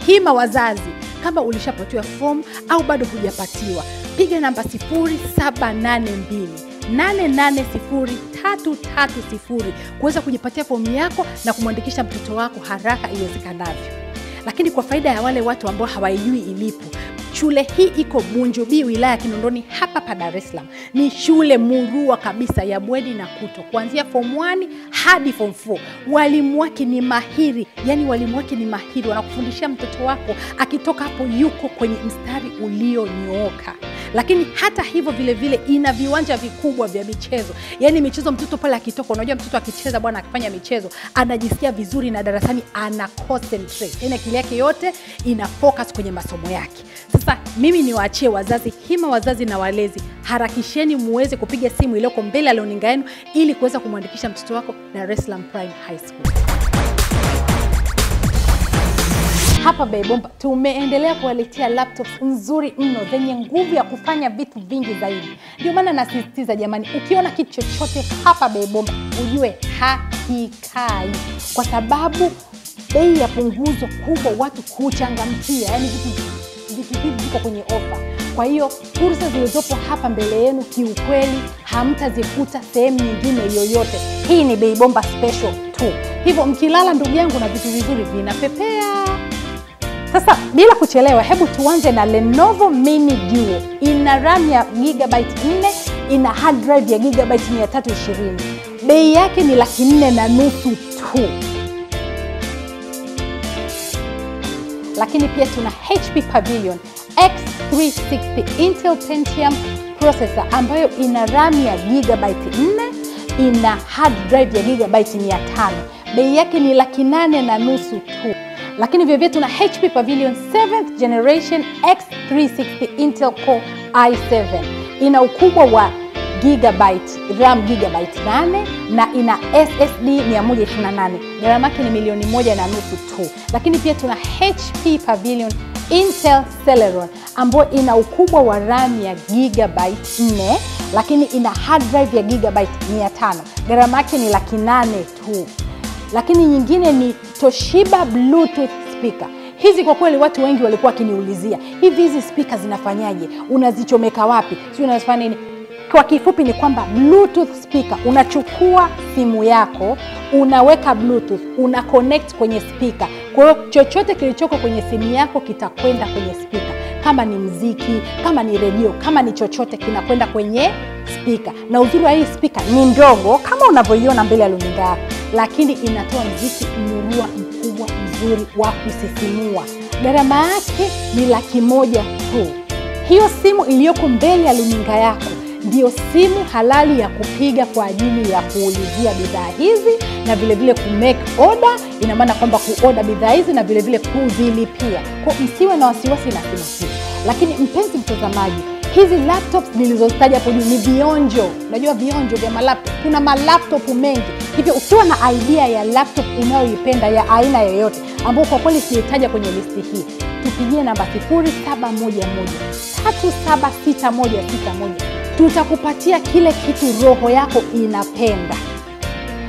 Hima wazazi, kama ulishapatiwa form au bado hujapatiwa, piga namba 0782880330 kuweza kujipatia fomu yako na kumwandikisha mtoto wako haraka iwezekanavyo. Lakini kwa faida ya wale watu ambao hawaijui ilipo, shule hii iko Bunju B, wilaya Kinondoni, hapa Dar es Salaam. Ni shule murua kabisa ya bweni na kuto, kuanzia form 1 hadi form 4. Walimu wake ni mahiri, wanakufundishia mtoto wako akitoka hapo yuko kwenye mstari ulionyooka. Lakini hata hivyo vile vile ina viwanja vikubwa vya michezo. Yaani michezo mtoto pale akitoka, unajua mtoto akicheza bwana, akifanya michezo anajisikia vizuri na darasani ana concentrate. Yaani akili yake yote ina focus kwenye masomo yake. Sasa mimi niwaachie wazazi, hima wazazi na walezi, harakisheni muweze kupiga simu iliyoko mbele ya runinga yenu ili kuweza kumwandikisha mtoto wako Dar es Salaam Prime High School. Hapa Bei Bomba tumeendelea kuwaletea laptops nzuri mno zenye nguvu ya kufanya vitu vingi zaidi. Ndio maana nasisitiza jamani, ukiona kitu chochote hapa Bei Bomba ujue hakikai, kwa sababu bei ya punguzo kubwa watu kuchangamkia. Yaani vitu hivi viko kwenye ofa. Kwa hiyo fursa zilizopo hapa mbele yenu kiukweli hamtazikuta sehemu nyingine yoyote. Hii ni Bei Bomba special tu. Hivyo mkilala ndugu yangu na vitu vizuri vinapepea. Sasa bila kuchelewa, hebu tuanze na Lenovo Mini Duo. Ina RAM ya gigabyte 4, ina hard drive ya gigabyte 320. Bei yake ni 4,500 tu. Lakini pia tuna HP Pavilion X360 Intel Pentium processor ambayo ina RAM ya gigabyte 4, ina hard drive ya gigabyte 500. Bei yake ni 8,500 tu. Lakini vile vile tuna HP Pavilion 7th Generation X360 Intel Core i7. Ina ukubwa wa RAM gigabyte 8 na ina SSD 128. Gharama yake ni 1,500,000 tu. Lakini pia tuna HP Pavilion Intel Celeron ambayo ina ukubwa wa RAM ya gigabyte 4 lakini ina hard drive ya gigabyte 500. Gharama yake ni 800,000 tu. Lakini nyingine ni Toshiba Bluetooth speaker. Hizi kwa kweli watu wengi walikuwa wakiniulizia, hizi speaker zinafanyaje? Unazichomeka wapi? Sio unafanya nini? Kwa kifupi ni kwamba Bluetooth speaker, unachukua simu yako, unaweka Bluetooth, una connect kwenye speaker. Kwa hiyo chochote kilichoko kwenye simu yako kitakwenda kwenye speaker. Kama ni muziki, kama ni redio, kama ni chochote kinakwenda kwenye speaker. Na uzuri wa hii speaker ni ndogo kama unavyoiona mbele ya runinga yako, lakini inatoa muziki murua mkubwa mzuri wa kusisimua. Gharama yake ni 100,000 tu. Hiyo simu iliyoko mbele ya runinga yako ndio simu halali ya kupiga kwa ajili ya kuulizia bidhaa hizi na vile vile kumake order. Ina maana kwamba kuorder bidhaa hizi na vile vile kuzilipia. Kwa msiwe na wasiwasi na simu hii. Lakini mpenzi mtazamaji, Hizi laptops nilizozitaja hapo juu ni vionjo. Unajua vionjo vya malaptop. Kuna malaptop mengi. Hivyo ukiwa na idea ya laptop unayoipenda ya aina yoyote, ambayo kwa kweli siitaja kwenye listi hii, tupigie namba 0711-376161. Tutakupatia kile kitu roho yako inapenda.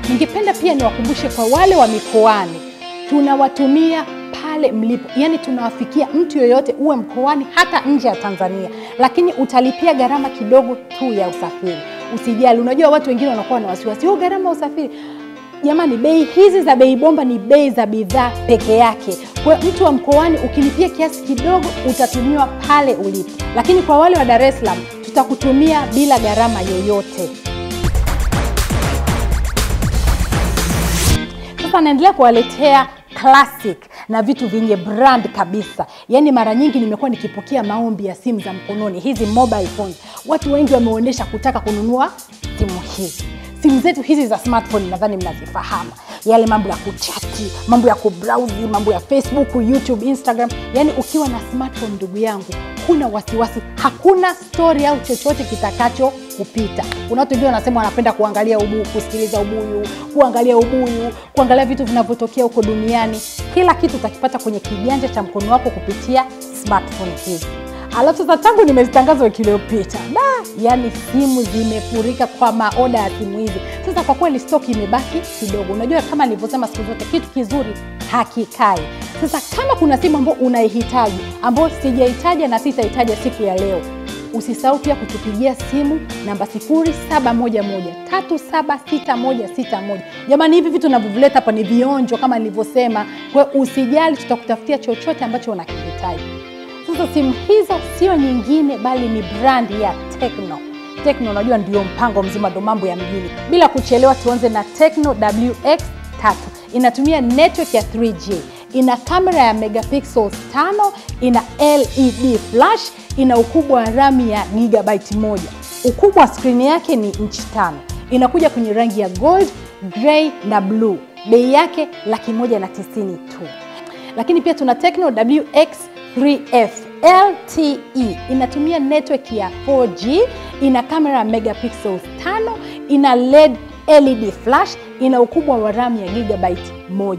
Ningependa pia niwakumbushe kwa wale wa mikoani, tunawatumia pale mlipo. Yani tunawafikia mtu yoyote, uwe mkoani hata nje ya Tanzania, lakini utalipia gharama kidogo tu ya usafiri. Usijali, unajua watu wengine wanakuwa na wasiwasi, gharama ya usafiri. Jamani, bei hizi za Bei Bomba ni bei za bidhaa peke yake. Kwa mtu wa mkoani ukilipia kiasi kidogo utatumiwa pale ulipo. Lakini kwa wale wa Dar es Salaam tutakutumia bila gharama yoyote. Sasa naendelea kuwaletea classic na vitu vyenye brand kabisa. Yani mara nyingi nimekuwa nikipokea maombi ya simu za mkononi, hizi mobile phones. Watu wengi wameonyesha kutaka kununua simu hizi. Simu zetu hizi za smartphone nadhani mnazifahamu. Yale mambo ya kuchati, mambo ya kubrowse, mambo ya Facebook, YouTube, Instagram. Yani ukiwa na smartphone ndugu yangu, huna wasiwasi, hakuna story au chochote kitakacho kupita. Kuna watu wengine wanasema wanapenda kuangalia ubuyu, kusikiliza ubuyu, kuangalia vitu vinavyotokea huko duniani. Kila kitu utakipata kwenye kiganja cha mkono wako kupitia smartphone hizi. Alafu sasa tangu nimezitangaza wiki iliyopita, yani simu zimefurika kwa maoda ya simu hizi. Sasa kwa kweli stock imebaki kidogo. Unajua kama nilivyosema siku zote, kitu kizuri hakikai. Sasa kama kuna simu ambayo unaihitaji, ambayo sijahitaji na sitahitaji siku ya leo, usisahau pia kutupigia simu namba 0711-376161. Jamani, hivi vitu ninavyoleta hapa ni vionjo kama nilivyosema. Kwa hiyo usijali, tutakutafutia chochote ambacho unakihitaji. Sasa simu hizo sio nyingine bali ni brand ya Tecno. Tecno unajua ndio mpango mzima, ndio mambo ya mjini. Bila kuchelewa tuanze na Tecno WX3. Inatumia network ya 3G. Ina kamera ya megapixels 5, ina LED flash, ina ukubwa wa RAM ya gigabyte 1. Ukubwa wa screen yake ni inchi 5. Inakuja kwenye rangi ya gold, gray na blue. Bei yake 190,000 tu. Lakini pia tuna Tecno WX3F LTE. Inatumia network ya 4G, ina kamera ya megapixels 5, ina LED flash, ina ukubwa wa RAM ya gigabyte 1.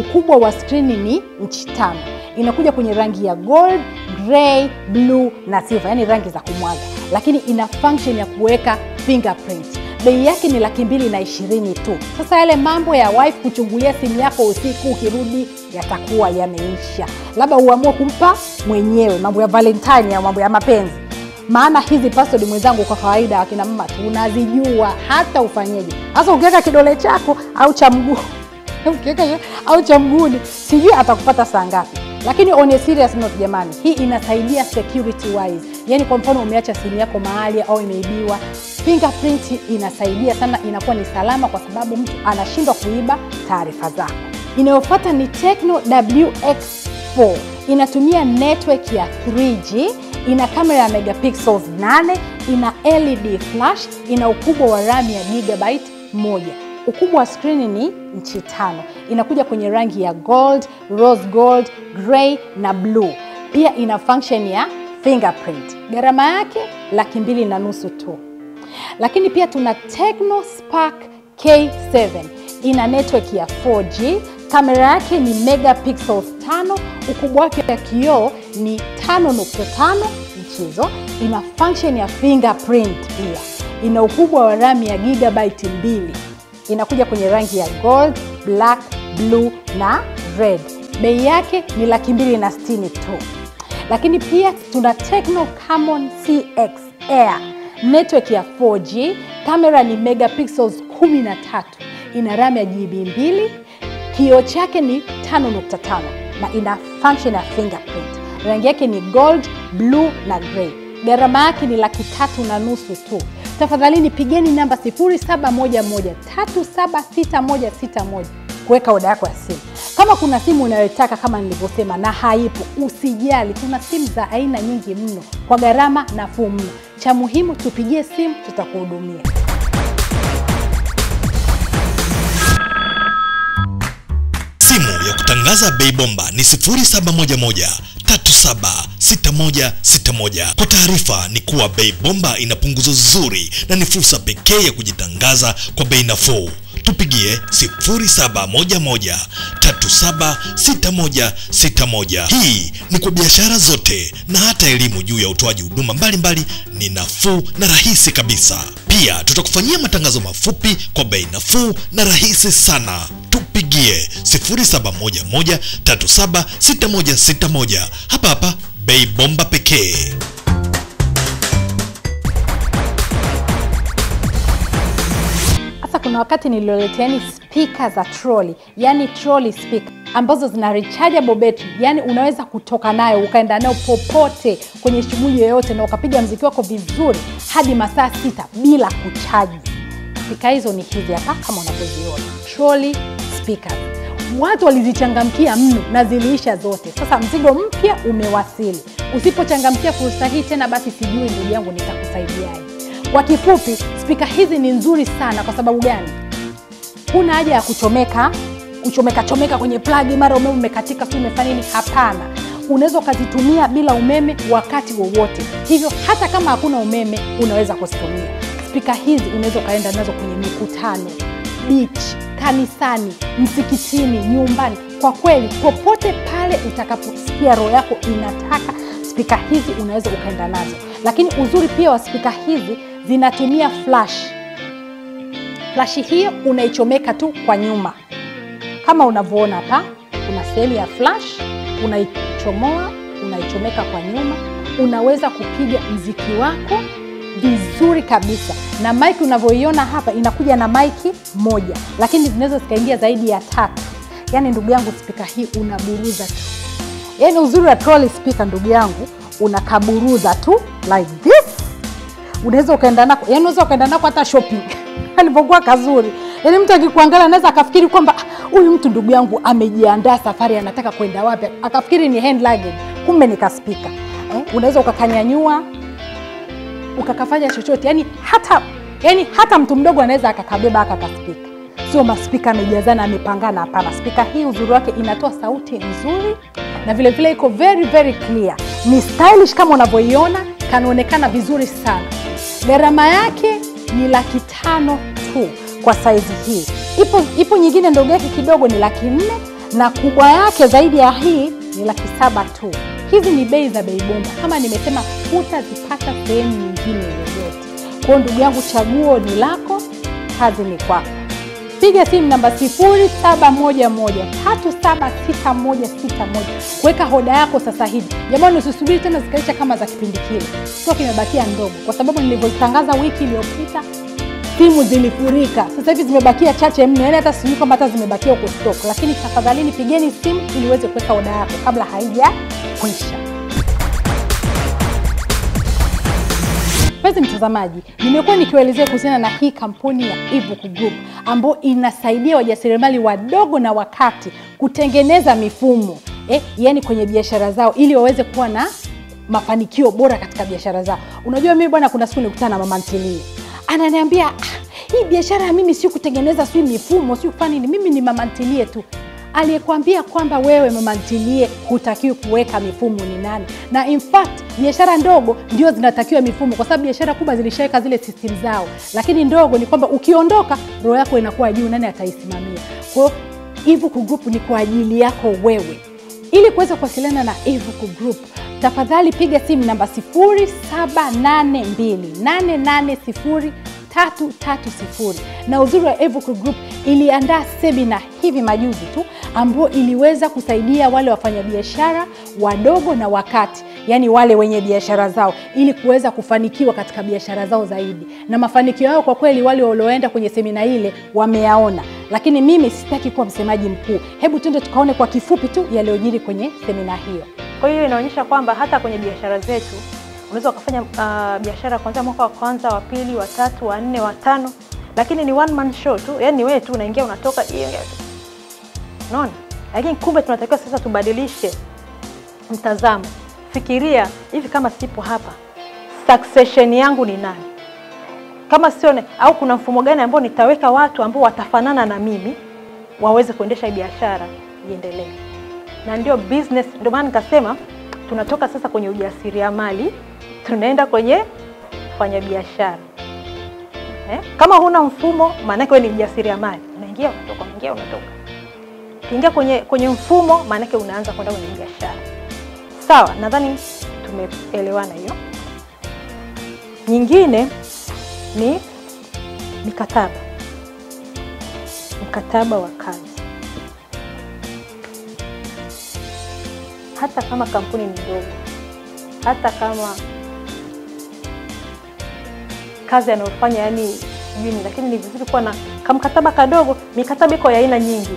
Ukubwa wa screen ni inchi 5. Inakuja kwenye rangi ya gold, gray, blue na silver, yani rangi za kumwaga. Lakini ina function ya kuweka fingerprint. Bei yake ni 220,000 tu. Sasa yale mambo ya wife kuchungulia simu yako usiku ukirudi yatakuwa yameisha. Labda uamue kumpa mwenyewe, mambo ya Valentine au mambo ya mapenzi. Maana hizi password mwenzangu kwa kawaida akina mama tunazijua hata ufanyeje. Sasa ukiweka kidole chako au cha mguu, au cha mguuni, sijui atakupata saa ngapi. Lakini on a serious note jamani, hii inasaidia security wise. Yani kwa mfano umeacha simu yako mahali au imeibiwa, fingerprint inasaidia sana, inakuwa ni salama kwa sababu mtu anashindwa kuiba taarifa zako. Inayofuata ni Tecno WX4. Inatumia network ya 3G, ina kamera ya megapixels 8, ina LED flash, ina ukubwa wa RAM ya gigabyte 1. Ukubwa wa screen ni inchi 5. Inakuja kwenye rangi ya gold, rose gold, gray na blue. Pia ina function ya fingerprint. Gharama yake 250,000 tu. Lakini pia tuna Tecno Spark K7. Ina network ya 4G, kamera yake ni megapixels 5, ukubwa wake ya kioo ni 5.5 inchi. Ina function ya fingerprint pia. Ina ukubwa wa RAM ya gigabyte 2. Inakuja kwenye rangi ya gold, black, blue na red. Bei yake ni 260,000 tu. Lakini pia tuna Tecno Camon CX Air. Network ya 4G, kamera ni megapixels 13. Ina RAM ya GB 2, kioo chake ni 5.5 na ina function ya fingerprint. Rangi yake ni gold, blue na gray. Gharama yake ni 350,000 tu. Tafadhali nipigeni namba 0711-376161 kuweka oda yako ya simu. Kama kuna simu unayotaka kama nilivyosema na haipo, usijali, tuna simu za aina nyingi mno kwa gharama nafuu mno. Cha muhimu tupigie simu, tutakuhudumia. Simu ya kutangaza Namba za Bei Bomba ni 0711376161. Kwa taarifa ni kuwa Bei Bomba ina punguzo zuri na ni fursa pekee ya kujitangaza kwa bei nafuu. Tupigie 0711376161. Hii ni kwa biashara zote na hata elimu juu ya utoaji huduma mbalimbali ni nafuu na rahisi kabisa. Pia tutakufanyia matangazo mafupi kwa bei nafuu na rahisi sana. Tupigie 0711376161. Hapa Bei Bomba pekee. Kuna wakati nililoleteeni speaker za trolley, yani trolley speaker ambazo zina rechargeable battery, yani unaweza kutoka nayo ukaenda nayo popote kwenye shughuli yoyote na ukapiga muziki wako vizuri hadi masaa 6 bila kuchaji. Speaker hizo ni hizi hapa kama unavyoziona, trolley speakers. Watu walizichangamkia mno na ziliisha zote. Sasa mzigo mpya umewasili. Usipochangamkia fursa hii tena, basi sijui ndugu yangu nitakusaidiaje. Kwa kifupi, speaker hizi ni nzuri sana. Kwa sababu gani? Huna haja ya kuchomeka kwenye plug mara umeme umekatika tu umefanya nini. Hapana, unaweza kuzitumia bila umeme wakati wowote. Hivyo hata kama hakuna umeme unaweza kuzitumia. Speaker hizi unaweza kaenda nazo kwenye mikutano, beach, kanisani, msikitini, nyumbani. Kwa kweli popote pale utakaposikia roho yako inataka, speaker hizi unaweza ukaenda nazo. Lakini uzuri pia wa speaker hizi, zinatumia flash. Flash hiyo unaichomeka tu kwa nyuma. Kama unavyoona hapa, kuna sehemu ya flash, unaichomoa, unaichomeka kwa nyuma. Unaweza kupiga muziki wako vizuri kabisa. Na mic unavyoiona hapa inakuja na mic moja, lakini zinaweza zikaingia zaidi ya 3. Yaani ndugu yangu, speaker hii unaburuza tu. Yaani uzuri wa trolley speaker ndugu yangu, unakaburuza tu like this. Unaweza ukaenda nako, yani unaweza ukaenda nako hata shopping. Alipokuwa kazuri. Yaani mtu akikuangalia anaweza akafikiri kwamba huyu mtu ndugu yangu amejiandaa safari, anataka kwenda wapi, akafikiri ni hand luggage, kumbe ni kaspika. Unaweza ukakanyanyua ukakafanya chochote. Yaani hata mtu mdogo anaweza akakabeba akakaspika. Sio maspika amejazana amepangana, hapana. Speaker hii uzuri wake inatoa sauti nzuri na vile vile iko very very clear. Ni stylish kama unavyoiona, kanaonekana vizuri sana. Gharama yake ni 500,000 tu kwa size hii. Ipo nyingine ndogo yake kidogo ni 400,000 na kubwa yake zaidi ya hii ni 700,000 tu. Hizi ni bei za Bei Bomba. Kama nimesema, hutazipata sehemu nyingine yoyote. Kwa ndugu yangu, chaguo ni lako, kazi ni kwako. Piga simu namba 0711376161. Weka hoda yako sasa hivi. Jamani, usisubiri tena zikaisha kama za kipindi kile. Sio kimebakia ndogo. Kwa sababu nilivyotangaza wiki iliyopita, simu zilifurika. Sasa hivi zimebakia chache mno. Yaani hata sijui kama hata zimebakia huko stock. Lakini tafadhali pigeni simu ili uweze kuweka hoda yako kabla haija kuisha. Mpenzi mtazamaji, nimekuwa nikiwaelezea kuhusiana na hii kampuni ya Ebook Group ambayo inasaidia wajasiriamali wadogo na wakati kutengeneza mifumo yani kwenye biashara zao ili waweze kuwa na mafanikio bora katika biashara zao. Unajua mimi bwana, kuna siku nilikutana na mama ntilie. Ananiambia, hii biashara mimi sio kutengeneza sio mifumo, sio kufanya nini, mimi ni mama ntilie tu. Aliyekwambia kwamba wewe mama ntilie hutakiwi kuweka mifumo ni nani? Na in fact biashara ndogo ndio zinatakiwa mifumo, kwa sababu biashara kubwa zilishaweka zile system zao, lakini ndogo ni kwamba ukiondoka roho yako inakuwa juu, nani ataisimamia? Kwa hiyo Ebook Group ni kwa ajili yako wewe. Ili kuweza kuwasiliana na Ebook Group, tafadhali piga simu namba 0782880330. Na uzuri wa Ebook Group, iliandaa semina hivi majuzi tu ambao iliweza kusaidia wale wafanyabiashara wadogo na wakati, yani wale wenye biashara zao, ili kuweza kufanikiwa katika biashara zao zaidi. Na mafanikio yao kwa kweli wale walioenda kwenye semina ile wameyaona. Lakini mimi sitaki kuwa msemaji mkuu. Hebu twende tukaone kwa kifupi tu yaliyojiri kwenye semina hiyo. Kwa hiyo inaonyesha kwamba hata kwenye biashara zetu unaweza kufanya biashara kuanzia mwaka wa kwanza, wa pili, wa tatu, wa 4, wa 5, lakini ni one man show tu. Yaani wewe tu unaingia unatoka hiyo. Unaona? Lakini kumbe tunatakiwa sasa tubadilishe mtazamo. Fikiria hivi, kama sipo hapa, succession yangu ni nani? Kama sione au kuna mfumo gani ambao nitaweka watu ambao watafanana na mimi waweze kuendesha biashara iendelee. na ndio business. Ndio maana nikasema tunatoka sasa kwenye ujasiriamali tunaenda kwenye kufanya biashara. Kama huna mfumo, maana yake wewe ni mjasiriamali. Unaingia unatoka, unaingia unatoka. Ukiingia kwenye mfumo, maana yake unaanza kwenda kwenye biashara. Sawa, nadhani tumeelewana hiyo. Nyingine ni mikataba. Mkataba wa kazi. Hata kama kampuni ni ndogo, hata kama kazi anayofanya yani yuni, lakini ni vizuri kuwa na mkataba kadogo. Mikataba iko ya aina nyingi.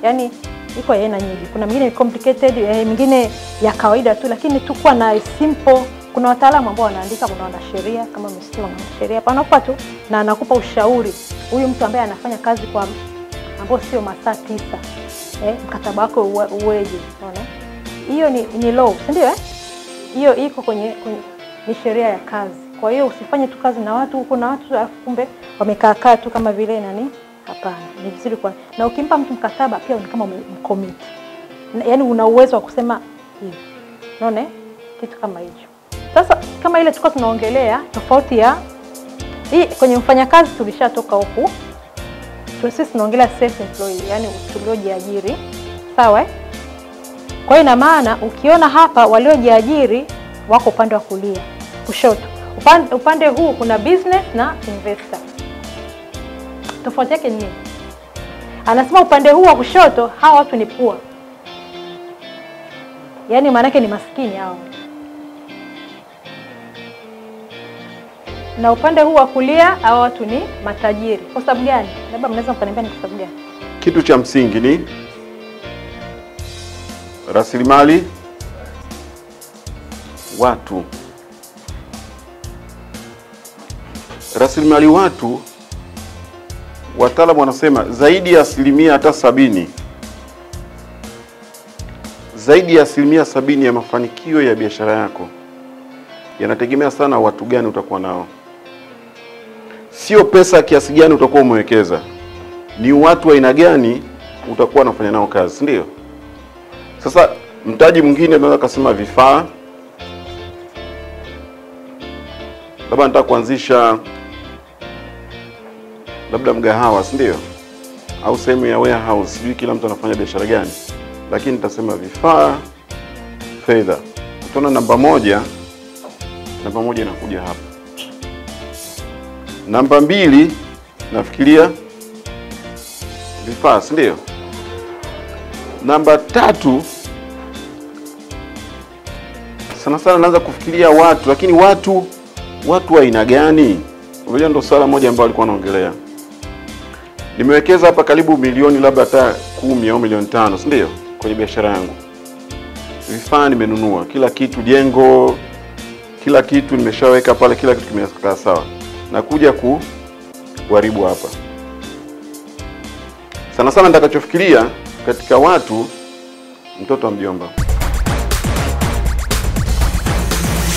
Yani iko ya aina nyingi. Kuna mingine complicated, mingine ya kawaida tu, lakini tu kuwa na simple. Kuna wataalamu ambao wanaandika, kuna wanasheria kama msema wanasheria panakuwa tu na anakupa ushauri. Huyu mtu ambaye anafanya kazi kwa ambao sio masaa 9. Mkataba wako uweje, unaona? Hiyo ni law, si ndio? Hiyo iko kwenye ni sheria ya kazi. Kwa hiyo usifanye tu kazi na watu huko na watu kumbe wamekaa tu kama vile nani. Hapana, ni vizuri kwa. Na ukimpa mtu mkataba pia ni kama umcommit. Yaani una uwezo wa kusema hivi. Unaona? Kitu kama hicho. Sasa kama ile tulikuwa tunaongelea tofauti ya hii kwenye mfanyakazi tulishatoka huku. Sisi tunaongelea self employee, yani tuliojiajiri. Sawa? Kwa hiyo ina maana ukiona hapa waliojiajiri wako upande wa kulia, kushoto. Upande huu kuna business na investor. Tofauti yake ni nini? Anasema upande huu wa kushoto hawa watu ni poor. Yaani maana yake ni maskini hao. Na upande huu wa kulia hawa watu ni matajiri. Kwa sababu gani? Labda mnaweza mkaniambia ni kwa sababu gani? Kitu cha msingi ni rasilimali watu. Rasilimali watu, wataalamu wanasema zaidi ya 70%, zaidi ya 70% ya mafanikio ya biashara yako yanategemea sana watu gani utakuwa nao. Sio pesa kiasi gani utakuwa umewekeza, ni watu wa aina gani utakuwa unafanya nao kazi, ndio? Sasa mtaji mwingine anaweza kusema vifaa. Labda nataka kuanzisha labda mgahawa, si ndio? Au sehemu ya warehouse, sijui kila mtu anafanya biashara gani. Lakini nitasema vifaa, fedha. Utaona namba moja inakuja hapa. Namba 2 nafikiria vifaa, si ndio? Namba 3 sana naanza kufikiria watu, lakini watu wa aina gani? Unajua ndo swala moja ambalo alikuwa anaongelea. Nimewekeza hapa karibu milioni labda hata 10 au milioni 5, si ndio? Kwenye biashara yangu. Vifaa nimenunua, kila kitu, jengo, kila kitu nimeshaweka pale, kila kitu kimekaa sawa. Na kuja kuharibu hapa. Sana nitakachofikiria katika watu, mtoto wa mjomba.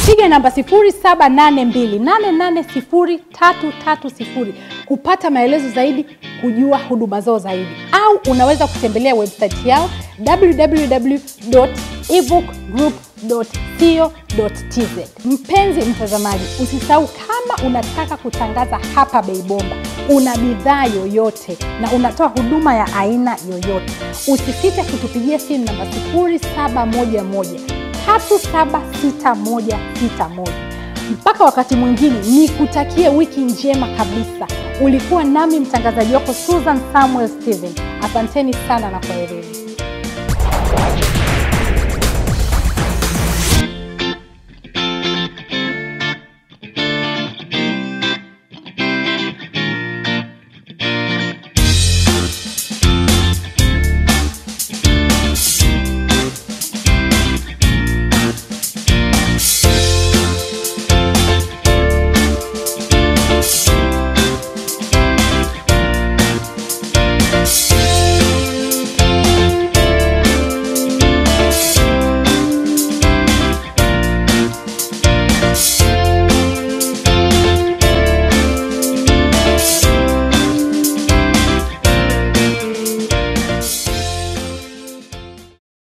Piga namba 0782880330 kupata maelezo zaidi, kujua huduma zao zaidi, au unaweza kutembelea website yao www.evookgroup.co.tz. Mpenzi mtazamaji, usisahau kama unataka kutangaza hapa Bei Bomba, una bidhaa yoyote na unatoa huduma ya aina yoyote, usisite kutupigia simu namba 0711376161. Mpaka wakati mwingine, nikutakie wiki njema kabisa. Ulikuwa nami mtangazaji wako Susan Samuel Steven. Asanteni sana na kwaherini.